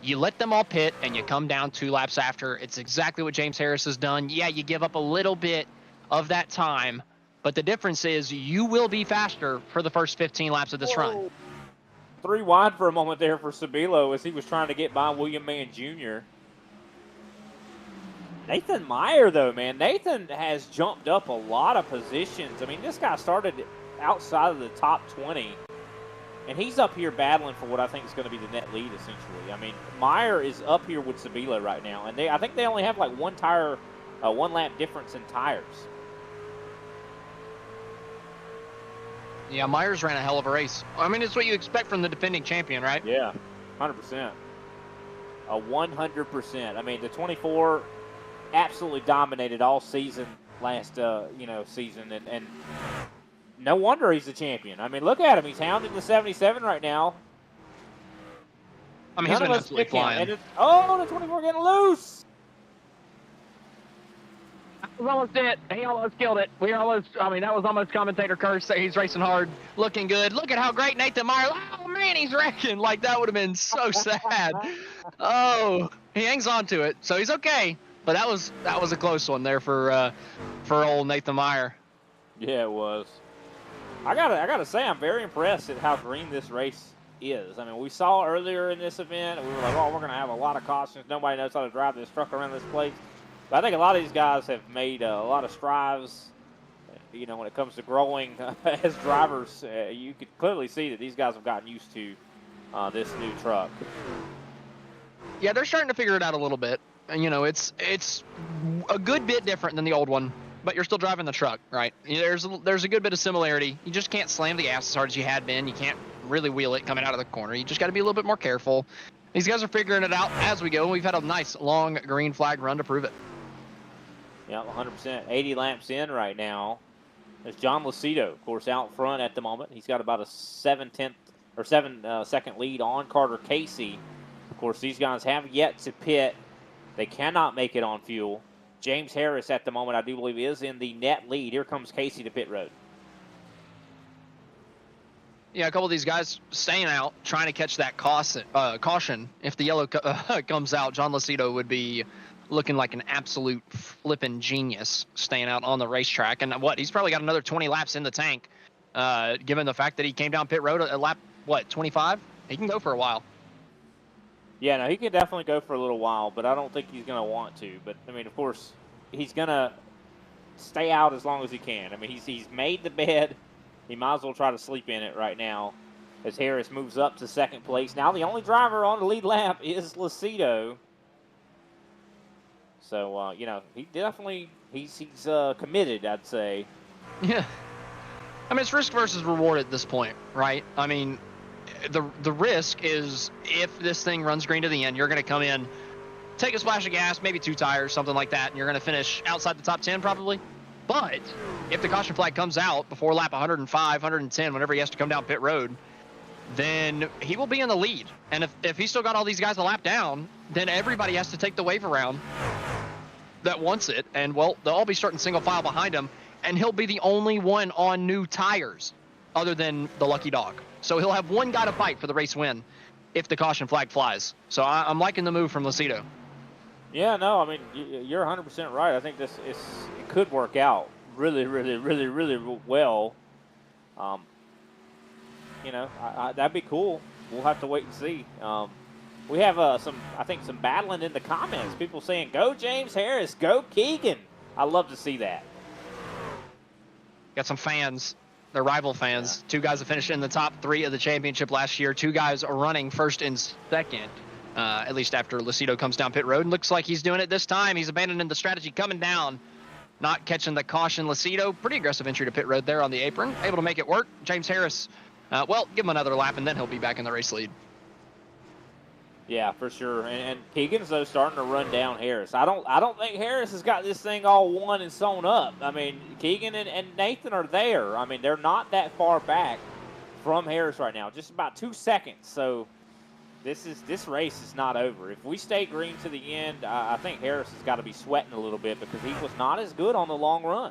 You let them all pit, and you come down 2 laps after. It's exactly what James Harris has done. Yeah, you give up a little bit of that time, but the difference is you will be faster for the first 15 laps of this run. 3 wide for a moment there for Sabilo as he was trying to get by William Mann Jr. Nathan Meyer, though, man. Nathan has jumped up a lot of positions. I mean, this guy started outside of the top 20. And he's up here battling for what I think is going to be the net lead, essentially. I mean, Meyer is up here with Sabilo right now, and I think they only have like 1 lap difference in tires. Yeah, Myers ran a hell of a race. I mean, it's what you expect from the defending champion, right? Yeah, 100%. 100%. I mean, the 24 absolutely dominated all season last, season, and no wonder he's the champion. I mean, look at him. He's hounding the 77 right now. I mean, he's been absolutely flying. The 24 getting loose. That was almost it. He almost killed it. That was almost commentator curse. He's racing hard, looking good. Look at how great Nathan Meyer. Oh, man, he's wrecking. Like, that would have been so sad. Oh, he hangs on to it, so he's okay. But that was a close one there for old Nathan Meyer. Yeah, it was. I gotta say, I'm very impressed at how green this race is. I mean, we saw earlier in this event, we were like, oh, we're going to have a lot of cautions. Nobody knows how to drive this truck around this place. But I think a lot of these guys have made a lot of strides, when it comes to growing as drivers. You could clearly see that these guys have gotten used to this new truck. Yeah, they're starting to figure it out a little bit. And, it's a good bit different than the old one. But you're still driving the truck, right? There's a good bit of similarity. You just can't slam the gas as hard as you had been. You can't really wheel it coming out of the corner. You just got to be a little bit more careful. These guys are figuring it out as we go, and we've had a nice, long green flag run to prove it. Yeah, 100%. 80 laps in right now. There's John Lucido, of course, out front at the moment. He's got about a 7/10 or 7-second lead on Carter Casey. Of course, these guys have yet to pit. They cannot make it on fuel. James Harris at the moment, I do believe, is in the net lead. Here comes Casey to pit road. Yeah, a couple of these guys staying out, trying to catch that caution. If the yellow comes out, John Lucido would be looking like an absolute flipping genius staying out on the racetrack. And he's probably got another 20 laps in the tank, given the fact that he came down pit road at lap, 25? He can go for a while. Yeah, no, he can definitely go for a little while, but I don't think he's going to want to. But, I mean, of course, he's going to stay out as long as he can. I mean, he's made the bed. He might as well try to sleep in it right now as Harris moves up to second place. Now the only driver on the lead lap is Lucido. So, he definitely, he's committed, I'd say. Yeah. I mean, it's risk versus reward at this point, right? I mean, the risk is if this thing runs green to the end, you're going to come in, take a splash of gas, maybe 2 tires, something like that, and you're going to finish outside the top 10 probably. But if the caution flag comes out before lap 105, 110, whenever he has to come down pit road, then he will be in the lead. And if he's still got all these guys a lap down, then everybody has to take the wave around that wants it. And, well, they'll all be starting single file behind him, and he'll be the only one on new tires other than the lucky dog. So he'll have one guy to fight for the race win if the caution flag flies. So I'm liking the move from Lucido. Yeah, no, I mean, you're 100% right. I think it could work out really, really, really, really well. That'd be cool. We'll have to wait and see. We have some battling in the comments. People saying, go James Harris, go Keegan. I love to see that. Got some fans. They're rival fans. Yeah. 2 guys that finished in the top 3 of the championship last year. 2 guys are running first and second, at least after Lucido comes down pit road. And looks like he's doing it this time. He's abandoning the strategy coming down, not catching the caution. Lucido, pretty aggressive entry to pit road there on the apron. Able to make it work. James Harris, give him another lap, and then he'll be back in the race lead. Yeah, for sure. And Keegan's, though, starting to run down Harris. I don't think Harris has got this thing all won and sewn up. I mean, Keegan and Nathan are there. I mean, they're not that far back from Harris right now, just about 2 seconds. So this race is not over. If we stay green to the end, I think Harris has got to be sweating a little bit because he was not as good on the long run.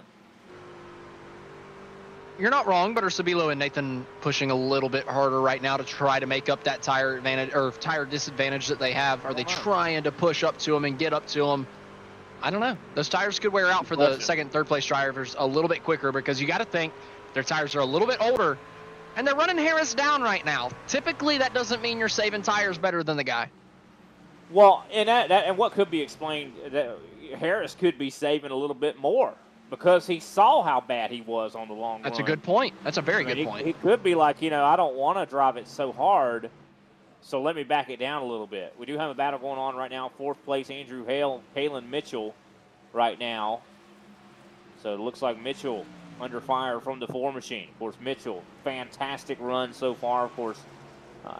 You're not wrong, but are Sabilo and Nathan pushing a little bit harder right now to try to make up that tire advantage or tire disadvantage that they have? Are they trying to push up to him and get up to him? I don't know. Those tires could wear out for the second, third place drivers a little bit quicker because you got to think their tires are a little bit older and they're running Harris down right now. Typically, that doesn't mean you're saving tires better than the guy. Well, and what could be explained, that Harris could be saving a little bit more. Because he saw how bad he was on the long run. That's a good point. That's a very good point. He could be like, I don't want to drive it so hard, so let me back it down a little bit. We do have a battle going on right now. 4th place, Andrew Hale, Kalen Mitchell right now. So it looks like Mitchell under fire from the 4 machine. Of course, Mitchell, fantastic run so far. Of course,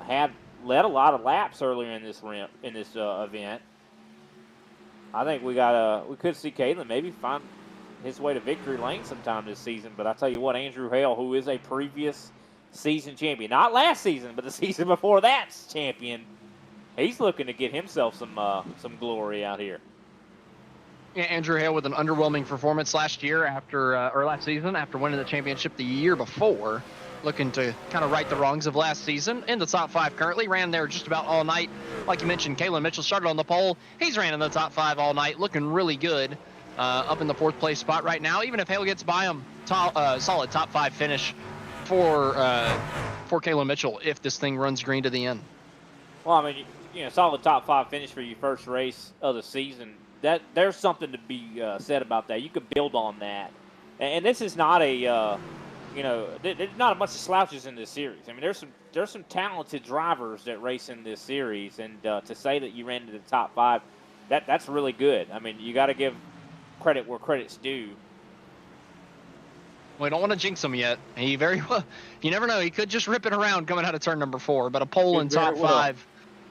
had led a lot of laps earlier in this event. I think we could see Kalen maybe find his way to victory lane sometime this season. But I tell you what, Andrew Hale, who is a previous season champion, not last season, but the season before that's champion, he's looking to get himself some glory out here. Yeah, Andrew Hale with an underwhelming performance last season after winning the championship the year before, looking to kind of right the wrongs of last season. In the top 5 currently, ran there just about all night. Like you mentioned, Kalen Mitchell started on the pole. He's ran in the top 5 all night, looking really good. Up in the 4th place spot right now. Even if Hale gets by him, solid top 5 finish for Kalen Mitchell if this thing runs green to the end. Well, I mean, solid top 5 finish for your first race of the season. That there's something to be said about that. You could build on that. And this is not there's not a bunch of slouches in this series. I mean, there's some talented drivers that race in this series, and to say that you ran into the top 5, that's really good. I mean, you got to give credit where credit's due. We don't want to jinx him yet. He very well, you never know. He could just rip it around coming out of turn number 4. But a pole in top 5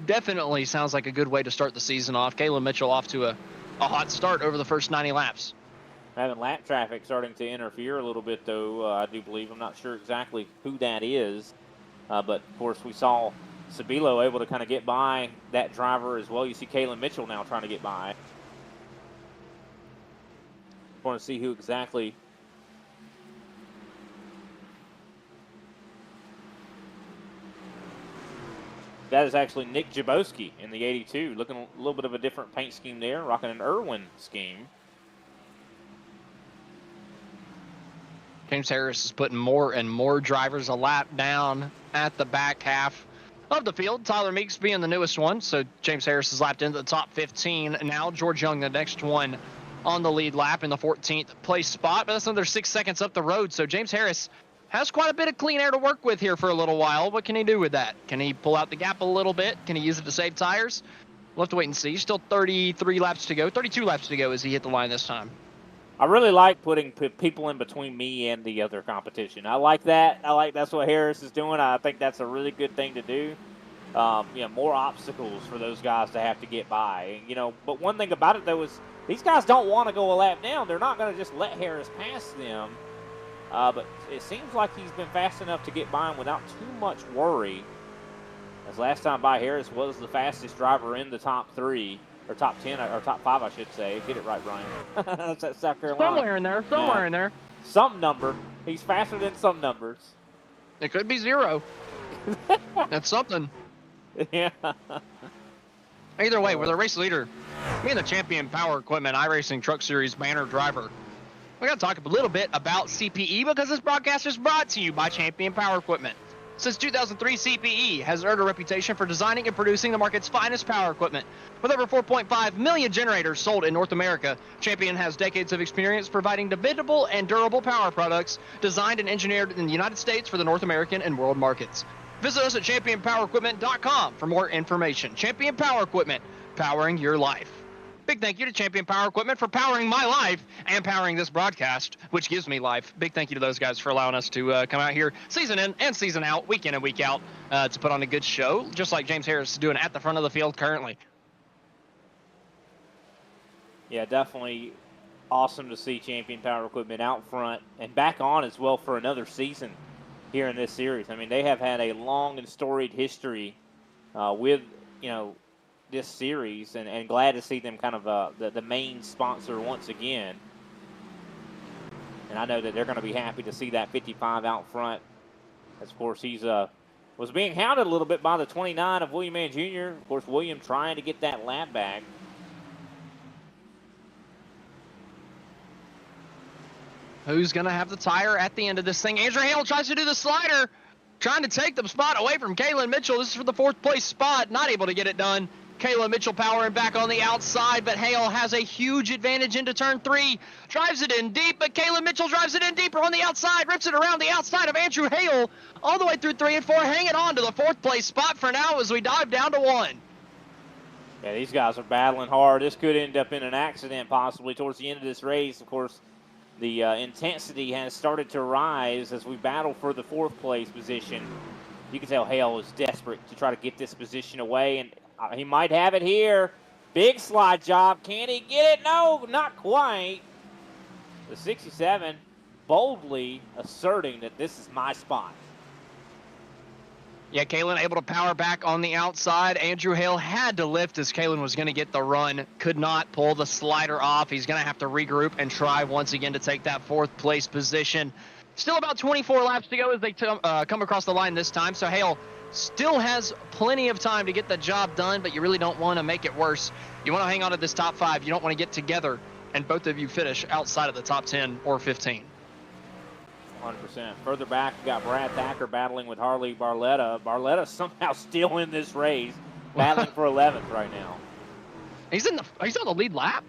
definitely sounds like a good way to start the season off. Kalen Mitchell off to a hot start over the first 90 laps. Having lap traffic starting to interfere a little bit, though, I do believe. I'm not sure exactly who that is. But, of course, we saw Sabilo able to kind of get by that driver as well. You see Kalen Mitchell now trying to get by. Want to see who exactly that is actually Nick Jaboski in the 82, looking a little bit of a different paint scheme there, rocking an Irwin scheme. James Harris is putting more and more drivers a lap down at the back half of the field. Tyler Meeks being the newest one, so James Harris is lapped into the top 15. Now George Young, the next one on the lead lap in the 14th place spot, but that's another 6 seconds up the road. So James Harris has quite a bit of clean air to work with here for a little while. What can he do with that? Can he pull out the gap a little bit? Can he use it to save tires? We'll have to wait and see. Still 33 laps to go, 32 laps to go as he hit the line this time. I really like putting people in between me and the other competition. I like that. That's what Harris is doing. I think that's a really good thing to do. More obstacles for those guys to have to get by. But one thing about it, though, is these guys don't want to go a lap down. They're not going to just let Harris pass them. But it seems like he's been fast enough to get by him without too much worry. As last time by, Harris was the fastest driver in the top 3, or top 10, or top 5, I should say. Get it right, Brian. That's at South Carolina. Somewhere in there. Some number. He's faster than some numbers. It could be 0. That's something. Yeah. Either way, we're the race leader. Me and the Champion Power Equipment iRacing Truck Series banner driver. We got to talk a little bit about CPE because this broadcast is brought to you by Champion Power Equipment. Since 2003, CPE has earned a reputation for designing and producing the market's finest power equipment. With over 4.5 million generators sold in North America, Champion has decades of experience providing dependable and durable power products designed and engineered in the United States for the North American and world markets. Visit us at championpowerequipment.com for more information. Champion Power Equipment, powering your life. Big thank you to Champion Power Equipment for powering my life and powering this broadcast, which gives me life. Big thank you to those guys for allowing us to come out here season in and season out, week in and week out, to put on a good show, just like James Harris is doing at the front of the field currently. Yeah, definitely awesome to see Champion Power Equipment out front and back on as well for another season here in this series. I mean, they have had a long and storied history with, this series, and glad to see them kind of the main sponsor once again. And I know that they're going to be happy to see that 55 out front. As, of course, he's was being hounded a little bit by the 29 of William Mann Jr. Of course, William trying to get that lap back. Who's going to have the tire at the end of this thing? Andrew Hale tries to do the slider, trying to take the spot away from Kalen Mitchell. This is for the 4th place spot, not able to get it done. Kayla Mitchell powering back on the outside, but Hale has a huge advantage into turn 3. Drives it in deep, but Kayla Mitchell drives it in deeper on the outside, rips it around the outside of Andrew Hale, all the way through 3 and 4, hanging on to the 4th place spot for now as we dive down to 1. Yeah, these guys are battling hard. This could end up in an accident possibly towards the end of this race. Of course, the intensity has started to rise as we battle for the 4th place position. You can tell Hale is desperate to try to get this position away, and he might have it here. Big slide job. Can he get it? No, not quite. The 67 boldly asserting that this is my spot. Yeah, Kalen able to power back on the outside. Andrew Hale had to lift as Kalen was going to get the run. Could not pull the slider off. He's going to have to regroup and try once again to take that 4th place position. Still about 24 laps to go as they come across the line this time. So Hale still has plenty of time to get the job done, but you really don't want to make it worse. You want to hang on to this top 5. You don't want to get together and both of you finish outside of the top 10 or 15. 100%. Further back, you got Brad Thacker battling with Harley Barletta. Barletta somehow still in this race, battling for 11th right now. He's on the lead lap?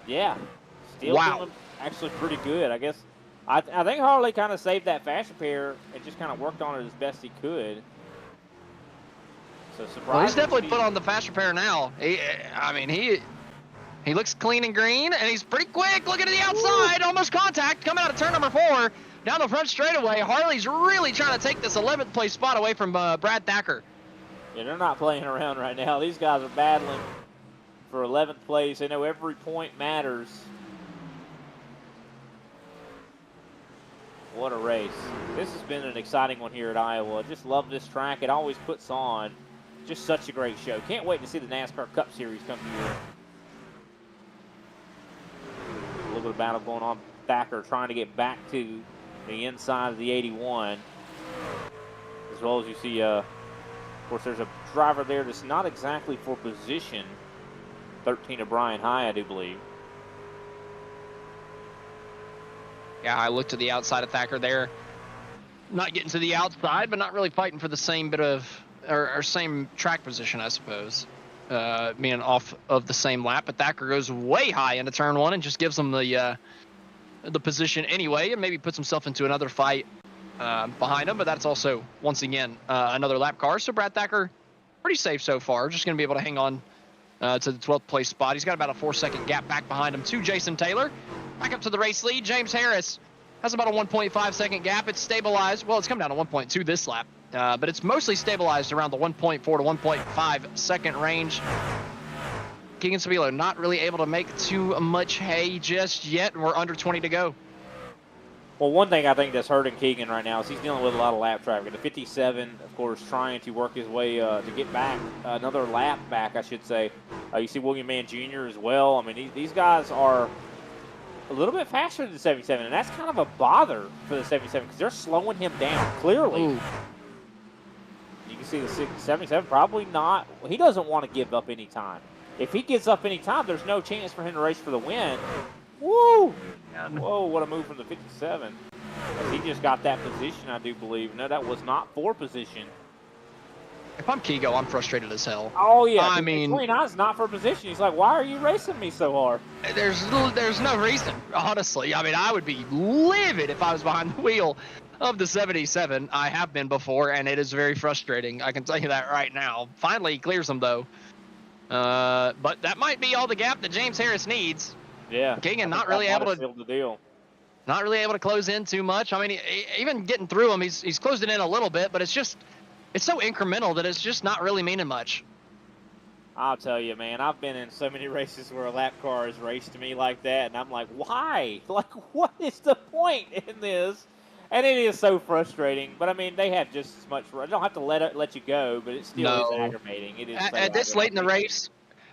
Yeah. Still doing actually pretty good. I guess I think Harley kind of saved that fast repair and just kind of worked on it as best he could. So well, he's definitely put on the fast repair now. He looks clean and green, and he's pretty quick. Looking to the outside, almost contact, coming out of turn number 4. Down the front straightaway, Harley's really trying to take this 11th place spot away from Brad Thacker. Yeah, they're not playing around right now. These guys are battling for 11th place. They know every point matters. What a race. This has been an exciting one here at Iowa. I just love this track. It always puts on just such a great show. Can't wait to see the NASCAR Cup Series come here. A little bit of battle going on. Thacker trying to get back to the inside of the 81. As well as you see, of course, there's a driver there that's not exactly for position. 13 of Brian High, I do believe. Yeah, I looked to the outside of Thacker there. Not getting to the outside, but not really fighting for the same bit of, or same track position, I suppose. Being off of the same lap, but Thacker goes way high into turn one and just gives him the position anyway, and maybe puts himself into another fight behind him. But that's also, once again, another lap car. So Brad Thacker, pretty safe so far. Just going to be able to hang on to the 12th place spot. He's got about a 4-second gap back behind him to Jason Taylor. Back up to the race lead. James Harris has about a 1.5 second gap. It's stabilized. Well, it's come down to 1.2 this lap, but it's mostly stabilized around the 1.4 to 1.5 second range. Keegan Sabilo not really able to make too much hay just yet. We're under 20 to go. Well, one thing I think that's hurting Keegan right now is he's dealing with a lot of lap traffic. The 57, of course, trying to work his way to get back, another lap back, I should say. You see William Mann Jr. as well. I mean, these guys are a little bit faster than the 77, and that's kind of a bother for the 77 because they're slowing him down, clearly. Ooh. You can see the 77 probably not. He doesn't want to give up any time. If he gives up any time, there's no chance for him to race for the win. Woo! Whoa, what a move from the 57. He just got that position, I do believe. No, that was not for position. If I'm Kigo, I'm frustrated as hell. Oh, yeah. I mean, 29 is not for position. He's like, why are you racing me so hard? There's no reason, honestly. I mean, I would be livid if I was behind the wheel of the 77. I have been before, and it is very frustrating. I can tell you that right now. Finally, he clears them, though. But that might be all the gap that James Harris needs. Yeah. Keegan not really able to seal the deal. Not really able to close in too much. I mean, even getting through him, he's closed it in a little bit, but it's so incremental that it's just not really meaning much. I'll tell you, man, I've been in so many races where a lap car has raced me like that, and I'm like, why? Like, what is the point in this? And it is so frustrating. But, I mean, they have just as much – I don't have to let you go, but it still is aggravating. It is at this late in the race,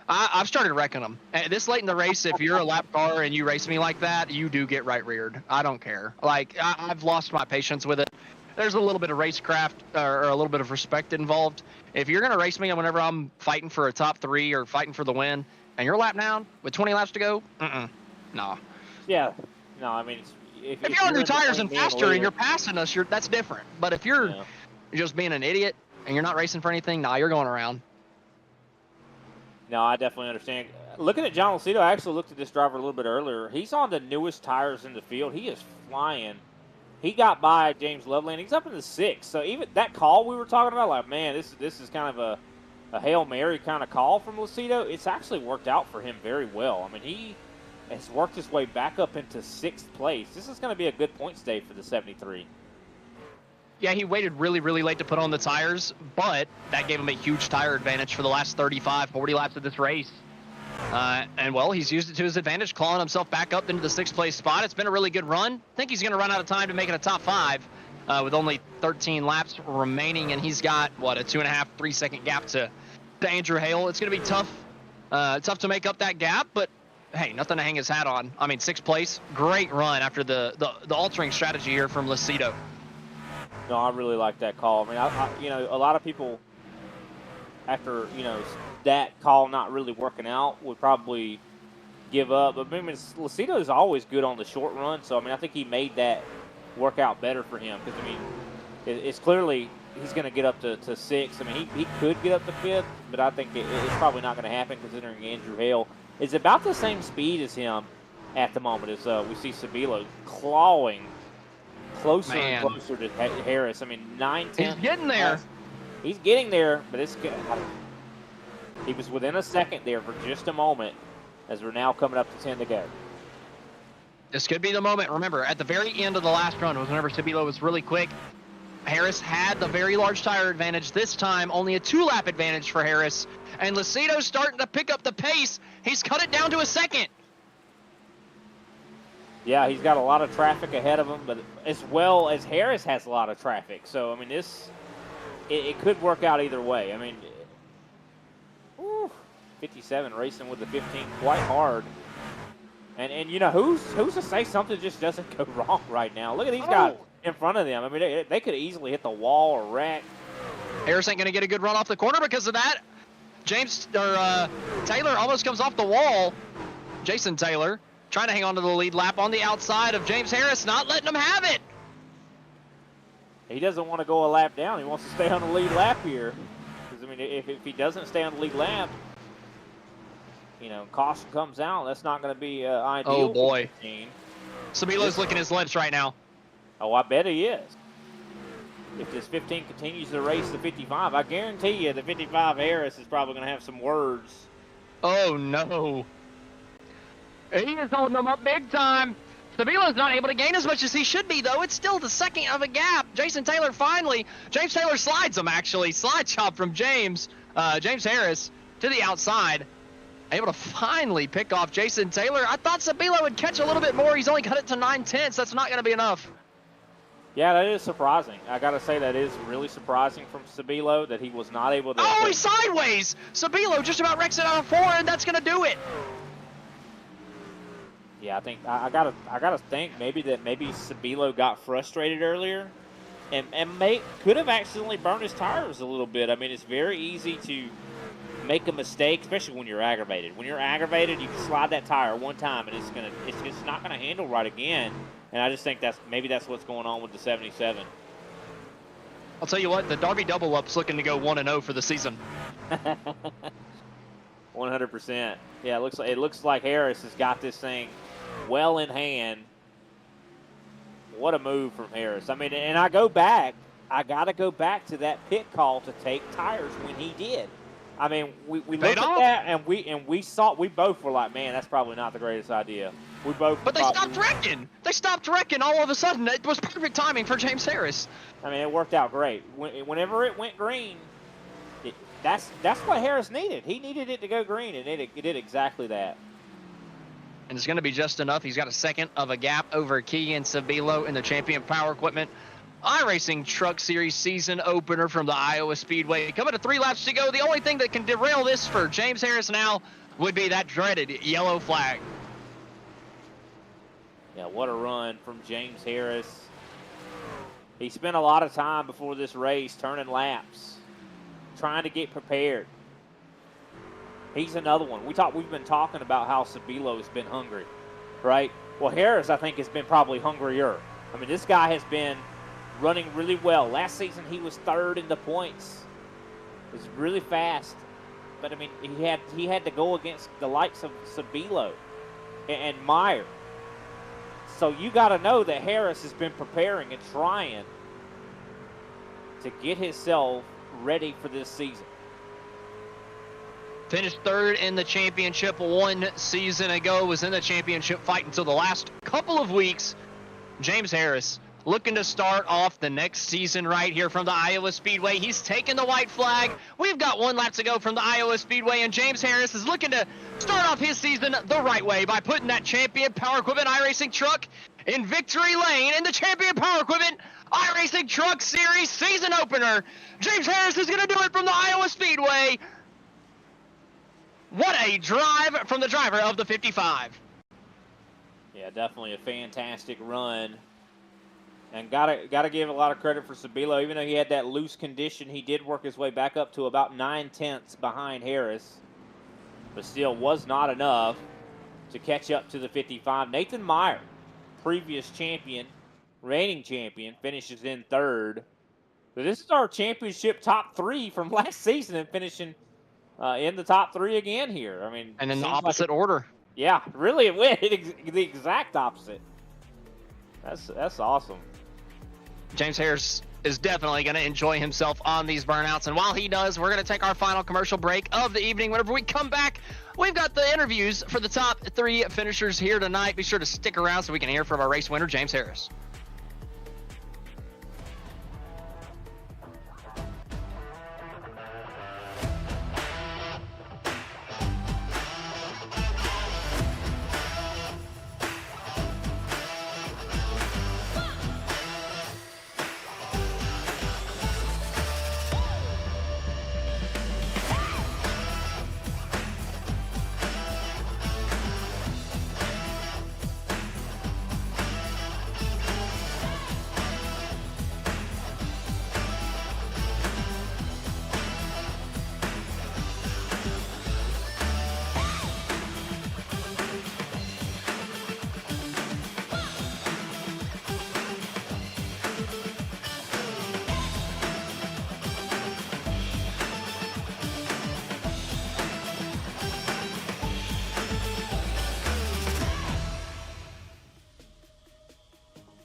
I've started wrecking them. At this late in the race, if you're a lap car and you race me like that, you do get right-reared. I don't care. Like, I've lost my patience with it. There's a little bit of racecraft or a little bit of respect involved. If you're going to race me whenever I'm fighting for a top 3 or fighting for the win, and you're lap down with 20 laps to go, no. Yeah. No, I mean, if you're on new tires and faster and you're passing us, that's different. But if you're just being an idiot and you're not racing for anything, you're going around. No, I definitely understand. Looking at John Lucido, I actually looked at this driver a little bit earlier. He's on the newest tires in the field. He is flying. He got by James Loveland. He's up in the 6th. So even that call we were talking about, like, man, this is kind of a Hail Mary kind of call from Lucido. It's actually worked out for him very well. I mean, he has worked his way back up into 6th place. This is going to be a good points day for the 73. Yeah, he waited really, really late to put on the tires, but that gave him a huge tire advantage for the last 35, 40 laps of this race. And, well, he's used it to his advantage, clawing himself back up into the 6th place spot. It's been a really good run. I think he's going to run out of time to make it a top 5 with only 13 laps remaining, and he's got, a 2.5, 3-second gap to Andrew Hale. It's going to be tough to make up that gap, but, hey, nothing to hang his hat on. I mean, 6th place, great run after the altering strategy here from Lucido. No, I really like that call. I mean, a lot of people, after, that call not really working out, would probably give up. But, I mean, Lucido is always good on the short run, so, I mean, I think he made that work out better for him. Because, I mean, it's clearly he's going to get up to 6th. I mean, he could get up to 5th, but I think it's probably not going to happen considering Andrew Hale is about the same speed as him at the moment as we see Sabilo clawing closer and closer to Harris. I mean, 9-10. He's getting there. He's getting there, but it's good. He was within a second there for just a moment as we're now coming up to 10 to go. This could be the moment. Remember, at the very end of the last run was whenever Sabilo was really quick. Harris had the very large tire advantage. This time, only a 2-lap advantage for Harris. And Lucido's starting to pick up the pace. He's cut it down to a 2nd. Yeah, he's got a lot of traffic ahead of him, but as well as Harris has a lot of traffic. So, I mean, it could work out either way. I mean, 57 racing with the 15 quite hard. And who's to say something just doesn't go wrong right now? Look at these guys in front of them. I mean, they could easily hit the wall or wreck. Harris ain't going to get a good run off the corner because of that. Taylor almost comes off the wall. Jason Taylor trying to hang on to the lead lap on the outside of James Harris, not letting him have it. He doesn't want to go a lap down. He wants to stay on the lead lap here. Because, I mean, if he doesn't stay on the lead lap, you know, caution comes out. That's not going to be ideal. Oh, boy. For the team. Sabilo's licking his lips right now. Oh, I bet he is. If this 15 continues to race the 55, I guarantee you the 55 Harris is probably going to have some words. Oh, no. He is holding them up big time. Sabilo's not able to gain as much as he should be, though. It's still the second of a gap. James Taylor slides him, actually. Slide chop from James Harris to the outside. Able to finally pick off Jason Taylor. I thought Sabilo would catch a little bit more. He's only cut it to 9/10. That's not going to be enough. Yeah, that is surprising. I got to say that is really surprising from Sabilo that he was not able to. Oh, he's sideways. Sabilo just about wrecks it out of 4, and that's going to do it. Yeah, I think I gotta think maybe Sabilo got frustrated earlier, and could have accidentally burned his tires a little bit. I mean, it's very easy to make a mistake, especially when you're aggravated. When you're aggravated, you can slide that tire one time, and it's just not gonna handle right again. And I just think that's what's going on with the 77. I'll tell you what, the Darby double up's looking to go 1-0 for the season. 100%. Yeah, it looks like Harris has got this thing well in hand. What a move from Harris. I mean, and I got to go back to that pit call to take tires when he did. I mean, we looked at that and we both were like, man, that's probably not the greatest idea. But they stopped wrecking. They stopped wrecking all of a sudden. It was perfect timing for James Harris. I mean, it worked out great. Whenever it went green, that's what Harris needed. He needed it to go green, and it did exactly that. And it's going to be just enough. He's got a second of a gap over Keegan Sabilo in the Champion Power Equipment iRacing Truck Series season opener from the Iowa Speedway. Coming to 3 laps to go. The only thing that can derail this for James Harris now would be that dreaded yellow flag. Yeah, what a run from James Harris. He spent a lot of time before this race turning laps, trying to get prepared. He's another one. We've been talking about how Sabilo has been hungry, right? Well, Harris, I think, has been probably hungrier. I mean, this guy has been running really well. Last season, he was 3rd in the points. He was really fast. But, I mean, he had to go against the likes of Sabilo and Meyer. So you got to know that Harris has been preparing and trying to get himself ready for this season. Finished 3rd in the championship 1 season ago. Was in the championship fight until the last couple of weeks. James Harris looking to start off the next season right here from the Iowa Speedway. He's taken the white flag. We've got 1 lap to go from the Iowa Speedway, and James Harris is looking to start off his season the right way by putting that Champion Power Equipment iRacing truck in victory lane in the Champion Power Equipment iRacing Truck Series season opener. James Harris is going to do it from the Iowa Speedway. What a drive from the driver of the 55. Yeah, definitely a fantastic run. And gotta give a lot of credit for Sabilo. Even though he had that loose condition, he did work his way back up to about 9/10 behind Harris. But still was not enough to catch up to the 55. Nathan Meyer, previous champion, reigning champion, finishes in 3rd. So this is our championship top 3 from last season, and finishing in the top 3 again here. I mean, and in the opposite order. Yeah, really, it went the exact opposite. That's awesome. James Harris is definitely going to enjoy himself on these burnouts. And while he does, we're going to take our final commercial break of the evening. Whenever we come back, we've got the interviews for the top 3 finishers here tonight. Be sure to stick around so we can hear from our race winner, James Harris.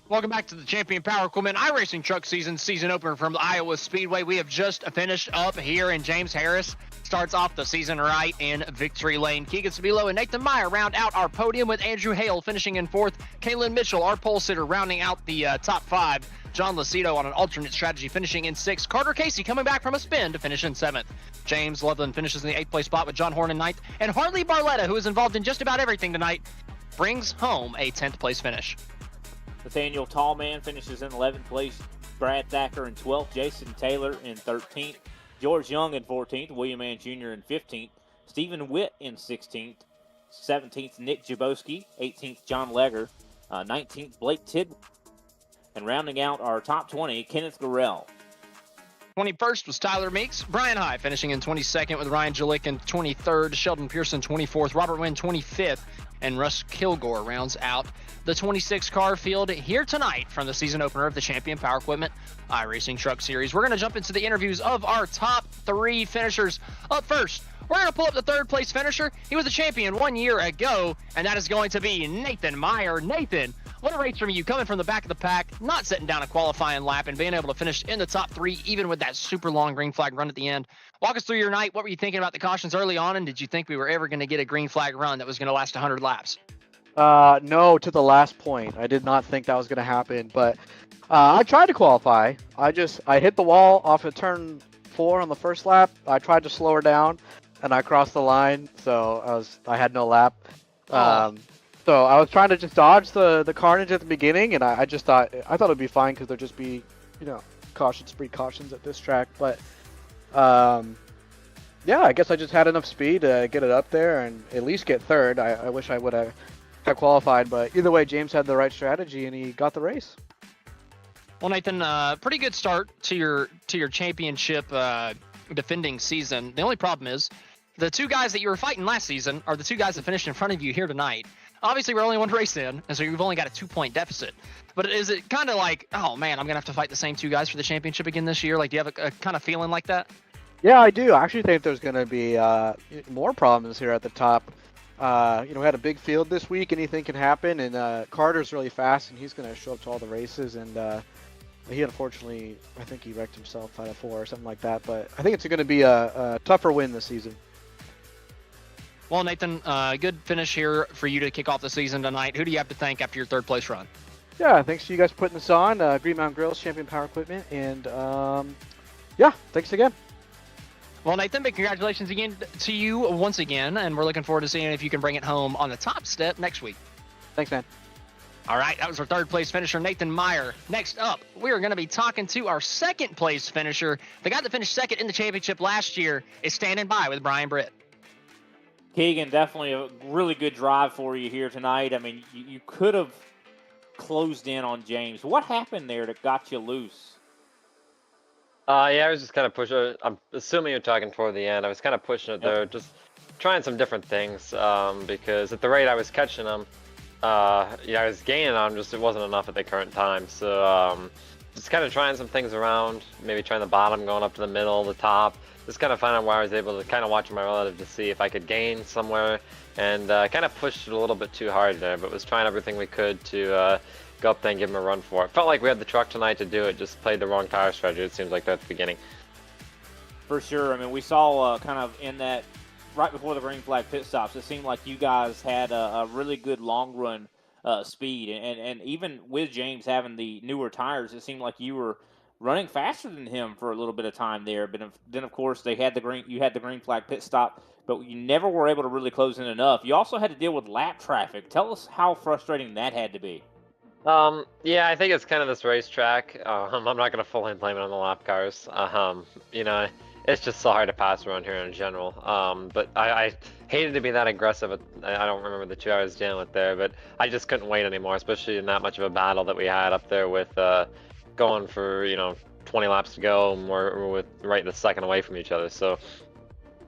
Welcome back to the Champion Power Equipment iRacing Truck season opener from the Iowa Speedway. We have just finished up here, and James Harris starts off the season right in victory lane. Keegan Sabilo and Nathan Meyer round out our podium, with Andrew Hale finishing in 4th. Kaylin Mitchell, our pole sitter, rounding out the top 5. John Lucido on an alternate strategy finishing in 6th. Carter Casey coming back from a spin to finish in 7th. James Loveland finishes in the 8th place spot with John Horn in 9th. And Harley Barletta, who is involved in just about everything tonight, brings home a 10th place finish. Nathaniel Tallman finishes in 11th place. Brad Thacker in 12th. Jason Taylor in 13th. George Young in 14th. William Mann Jr. in 15th. Stephen Witt in 16th. 17th, Nick Jaboski. 18th, John Legger. 19th, Blake Tidwell. And rounding out our top 20, Kenneth Gorell. 21st was Tyler Meeks. Brian High finishing in 22nd with Ryan Jalick in 23rd. Sheldon Pearson 24th. Robert Wynn 25th. And Russ Kilgore rounds out the 26 car field here tonight from the season opener of the Champion Power Equipment iRacing Truck Series. We're going to jump into the interviews of our top 3 finishers. Up first, we're going to pull up the 3rd place finisher. He was a champion 1 year ago, and that is going to be Nathan Meyer. Nathan, what a race from you, coming from the back of the pack, not setting down a qualifying lap, and being able to finish in the top 3, even with that super long green flag run at the end. Walk us through your night. What were you thinking about the cautions early on, and did you think we were ever going to get a green flag run that was going to last 100 laps? No, to the last point. I did not think that was going to happen, but I tried to qualify. I hit the wall off of turn 4 on the first lap. I tried to slow her down, and I crossed the line, so I had no lap. So I was trying to just dodge the carnage at the beginning, and I thought it'd be fine because there'd just be, precautions at this track. But yeah, I guess I just had enough speed to get it up there and at least get 3rd. I wish I would have qualified, but either way, James had the right strategy and he got the race. Well, Nathan, pretty good start to your championship defending season. The only problem is the 2 guys that you were fighting last season are the 2 guys that finished in front of you here tonight. Obviously, we're only 1 race in, and so you've only got a 2-point deficit. But is it kind of like, oh man, I'm gonna have to fight the same 2 guys for the championship again this year? Like, do you have a kind of feeling like that? Yeah, I do. I actually think there's going to be more problems here at the top. We had a big field this week. Anything can happen, and Carter's really fast, and he's going to show up to all the races. And he unfortunately, I think he wrecked himself out of 4 or something like that. But I think it's going to be a tougher win this season. Well, Nathan, good finish here for you to kick off the season tonight. Who do you have to thank after your 3rd place run? Yeah, thanks to you guys for putting this on. Green Mountain Grills, Champion Power Equipment, and yeah, thanks again. Well, Nathan, big congratulations again to you once again, and we're looking forward to seeing if you can bring it home on the top step next week. Thanks, man. All right, that was our 3rd place finisher, Nathan Meyer. Next up, we are going to be talking to our 2nd place finisher. The guy that finished 2nd in the championship last year is standing by with Brian Britt. Keegan, definitely a really good drive for you here tonight. I mean, you could have closed in on James. What happened there that got you loose? Yeah, I was just kind of pushing. I'm assuming you're talking toward the end. I was kind of pushing it there, just trying some different things. Because at the rate I was catching them, I was gaining on them, just it wasn't enough at the current time. So just kind of trying some things around, maybe trying the bottom, going up to the middle, the top. Just kind of finding where I was able to kind of watch my relative to see if I could gain somewhere, and kind of pushed it a little bit too hard there, but was trying everything we could to go up there and give him a run for it. Felt like we had the truck tonight to do it, just played the wrong tire strategy, it seems like, there at the beginning. For sure. I mean, we saw kind of in that, right before the green flag pit stops, it seemed like you guys had a really good long run speed. And even with James having the newer tires, it seemed like you were running faster than him for a little bit of time there. But then, of course, you had the green flag pit stop, but you never were able to really close in enough. You also had to deal with lap traffic. Tell us how frustrating that had to be. Yeah, I think it's kind of this racetrack. I'm not going to fully blame it on the lap cars. It's just so hard to pass around here in general. But I hated to be that aggressive. I don't remember the 2 hours dealing with there, but I just couldn't wait anymore, especially in that much of a battle that we had up there with going for 20 laps to go, and we're with right the second away from each other. So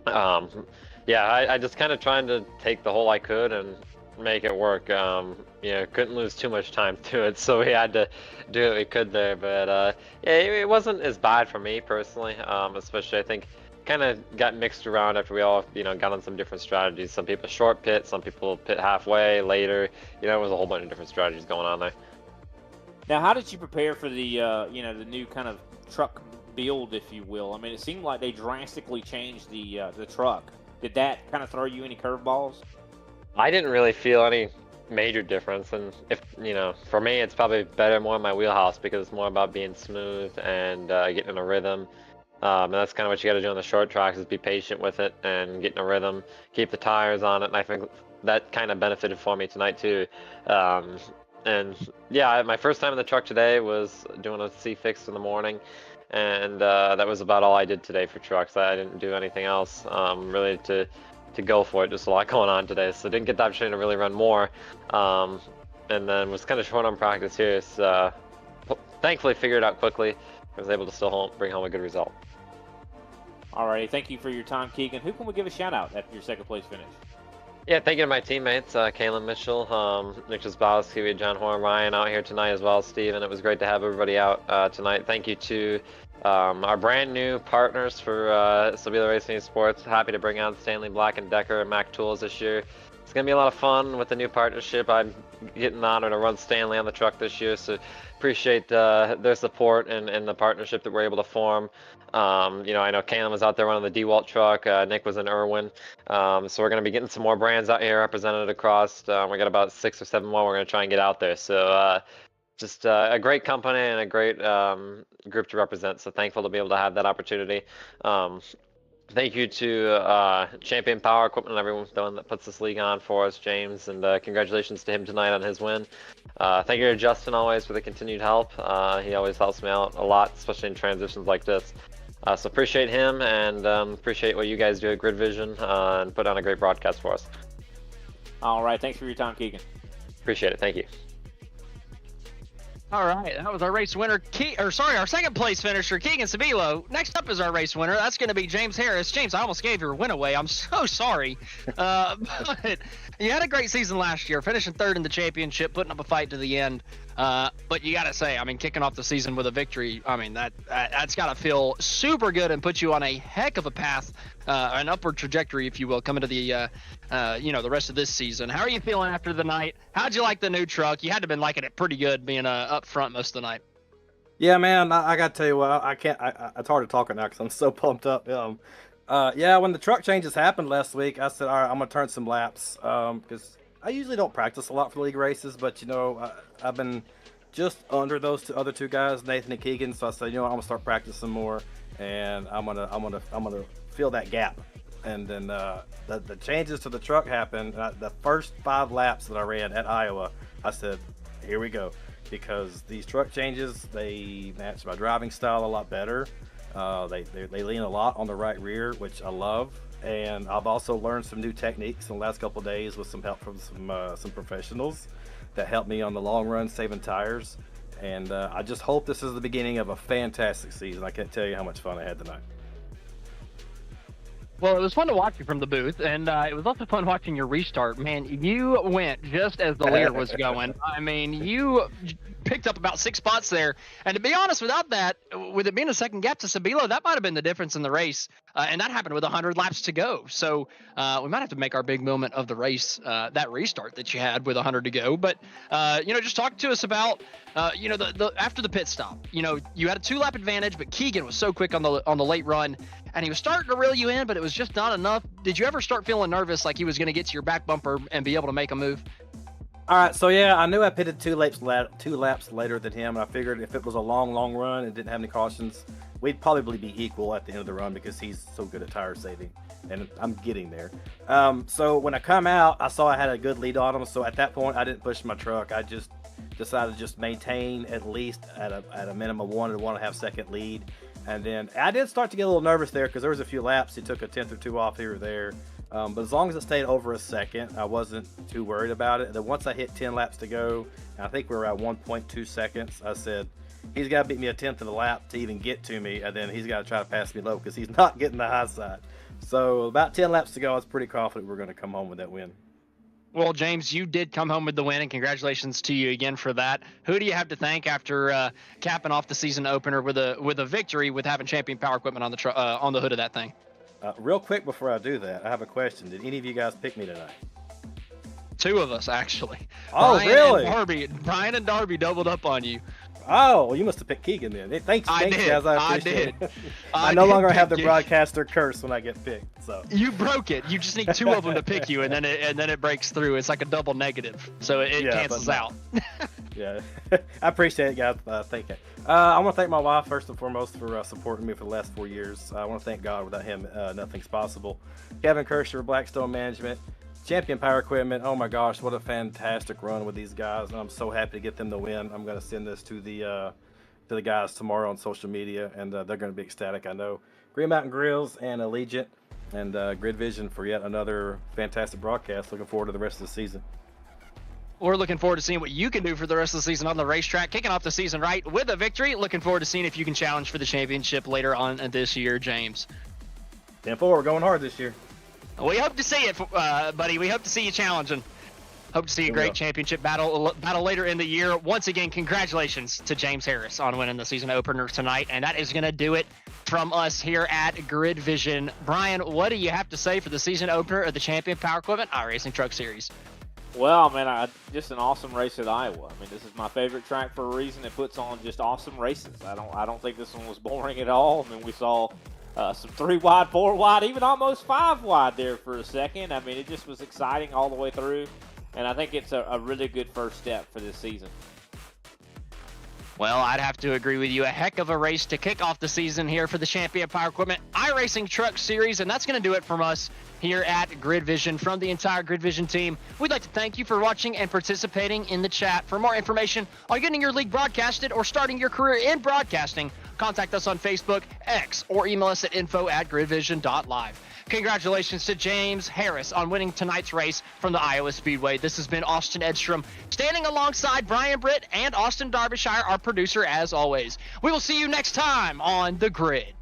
yeah, I just kind of trying to take the hole I could and make it work. Couldn't lose too much time to it, so we had to do what we could there. But yeah, it wasn't as bad for me personally, especially I think kind of got mixed around after we all got on some different strategies. Some people short pit, some people pit halfway later. It was a whole bunch of different strategies going on there. Now, how did you prepare for the the new kind of truck build, if you will? I mean, it seemed like they drastically changed the truck. Did that kind of throw you any curveballs? I didn't really feel any major difference, and if for me, it's probably better more in my wheelhouse because it's more about being smooth and getting in a rhythm. And that's kind of what you got to do on the short tracks is be patient with it and get in a rhythm, keep the tires on it, and I think that kind of benefited for me tonight too. And yeah, my first time in the truck today was doing a C-fix in the morning, and that was about all I did today for trucks. I didn't do anything else really to go for it. Just a lot going on today, so didn't get the opportunity to really run more. And then was kind of short on practice here, so thankfully figured it out quickly. I was able to still bring home a good result. Alrighty, thank you for your time, Keegan. Who can we give a shout out after your second place finish? Yeah, thank you to my teammates, Kalen Mitchell, Nick Jasbowski, we had John Horn, Ryan out here tonight as well, Steven. It was great to have everybody out tonight. Thank you to our brand new partners for Sabila Racing Sports. Happy to bring out Stanley Black & Decker and Mac Tools this year. It's going to be a lot of fun with the new partnership. I'm getting the honor to run Stanley on the truck this year, so appreciate their support and the partnership that we're able to form. I know Kalen was out there running the DeWalt truck. Nick was in Irwin. So we're going to be getting some more brands out here represented across. We got about 6 or 7 more we're going to try and get out there. So just a great company and a great group to represent. So thankful to be able to have that opportunity. Thank you to Champion Power Equipment and everyone that puts this league on for us, James, and congratulations to him tonight on his win. Thank you to Justin always for the continued help. He always helps me out a lot, especially in transitions like this. So appreciate him and appreciate what you guys do at Grid Vision and put on a great broadcast for us. All right, thanks for your time, Keegan. Appreciate it. Thank you. All right, that was our race winner, our second place finisher, Keegan Sabilo. Next up is our race winner. That's going to be James Harris. James, I almost gave your win away. I'm so sorry. But you had a great season last year, finishing third in the championship, putting up a fight to the end. But you got to say, I mean, kicking off the season with a victory, I mean, that's got to feel super good and put you on a heck of a path, an upward trajectory, if you will, coming to the rest of this season. How are you feeling after the night? How'd you like the new truck? You had to have been liking it pretty good being up front most of the night. Yeah, man, I got to tell you what, I can't, it's hard to talk right now because I'm so pumped up. Yeah, when the truck changes happened last week, I said, all right, I'm going to turn some laps because I usually don't practice a lot for league races, but, I've been just under those other two guys, Nathan and Keegan, so I said, I'm going to start practicing more, and I'm gonna fill that gap. And then the changes to the truck happened. The first 5 laps that I ran at Iowa, I said, here we go. Because these truck changes, they match my driving style a lot better. They lean a lot on the right rear, which I love. And I've also learned some new techniques in the last couple of days with some help from some professionals that helped me on the long run, saving tires. And I just hope this is the beginning of a fantastic season. I can't tell you how much fun I had tonight. Well, it was fun to watch you from the booth, and it was also fun watching your restart. Man, you went just as the leader was going. I mean, you picked up about 6 spots there. And to be honest, without that, with it being a second gap to Sabilo, that might have been the difference in the race. And that happened with 100 laps to go. So we might have to make our big moment of the race, that restart that you had with 100 to go. But, just talk to us about, the after the pit stop. You had a 2-lap advantage, but Keegan was so quick on the late run. And he was starting to reel you in, but it was just not enough. Did you ever start feeling nervous like he was going to get to your back bumper and be able to make a move? All right, so yeah, I knew I pitted 2 laps later than him, and I figured if it was a long run and didn't have any cautions, we'd probably be equal at the end of the run because he's so good at tire saving, and I'm getting there. So when I come out, I saw I had a good lead on him, so at that point, I didn't push my truck. I just decided to just maintain at least at a minimum 1 to 1.5 second lead. And then I did start to get a little nervous there because there was a few laps. He took a 10th or 2 off here or there. But as long as it stayed over a second, I wasn't too worried about it. And then once I hit 10 laps to go, and I think we were at 1.2 seconds, I said, he's got to beat me a 10th of the lap to even get to me. And then he's got to try to pass me low because he's not getting the high side. So about 10 laps to go, I was pretty confident we were going to come home with that win. Well, James, you did come home with the win, and congratulations to you again for that. Who do you have to thank after capping off the season opener with a victory with having Champion Power Equipment on the hood of that thing? Real quick before I do that, I have a question. Did any of you guys pick me tonight? 2 of us, actually. Oh, really? Brian and Darby doubled up on you. Oh, well, you must have picked Keegan then. Hey, thanks, I did. guys. I I appreciate did. it. I no did longer have pick the you. broadcaster curse when I get picked. So You broke it. You just need 2 of them to pick you, and then it breaks through. It's like a double negative, so it Yeah, cancels but out. yeah, I appreciate it, guys. Thank you. I want to thank my wife first and foremost for supporting me for the last 4 years. I want to thank God. Without him, nothing's possible. Kevin Kirscher, Blackstone Management, Champion Power Equipment. Oh my gosh, what a fantastic run with these guys! I'm so happy to get them the win. I'm going to send this to the guys tomorrow on social media, and they're going to be ecstatic. I know. Green Mountain Grills and Allegiant and Grid Vision for yet another fantastic broadcast. Looking forward to the rest of the season. We're looking forward to seeing what you can do for the rest of the season on the racetrack. Kicking off the season right with a victory. Looking forward to seeing if you can challenge for the championship later on this year, James. 10-4, we're going hard this year. We hope to see it, buddy. We hope to see you challenging. Hope to see a great championship battle later in the year. Once again, congratulations to James Harris on winning the season opener tonight. And that is going to do it from us here at Grid Vision. Brian, what do you have to say for the season opener of the Champion Power Equipment iRacing Truck Series? Well, man, just an awesome race at Iowa. I mean, this is my favorite track for a reason. It puts on just awesome races. I don't think this one was boring at all. I mean, we saw some 3 wide, 4 wide, even almost 5 wide there for a second. I mean, it just was exciting all the way through. And I think it's a really good first step for this season. Well, I'd have to agree with you. A heck of a race to kick off the season here for the Champion Power Equipment iRacing Truck Series, and that's going to do it from us here at Grid Vision. From the entire Grid Vision team, we'd like to thank you for watching and participating in the chat. For more information on getting your league broadcasted or starting your career in broadcasting, contact us on Facebook, X, or email us at info@gridvision.live. Congratulations to James Harris on winning tonight's race from the Iowa Speedway. This has been Austin Edstrom, standing alongside Brian Britt and Austin Derbyshire, our producer, as always. We will see you next time on The Grid.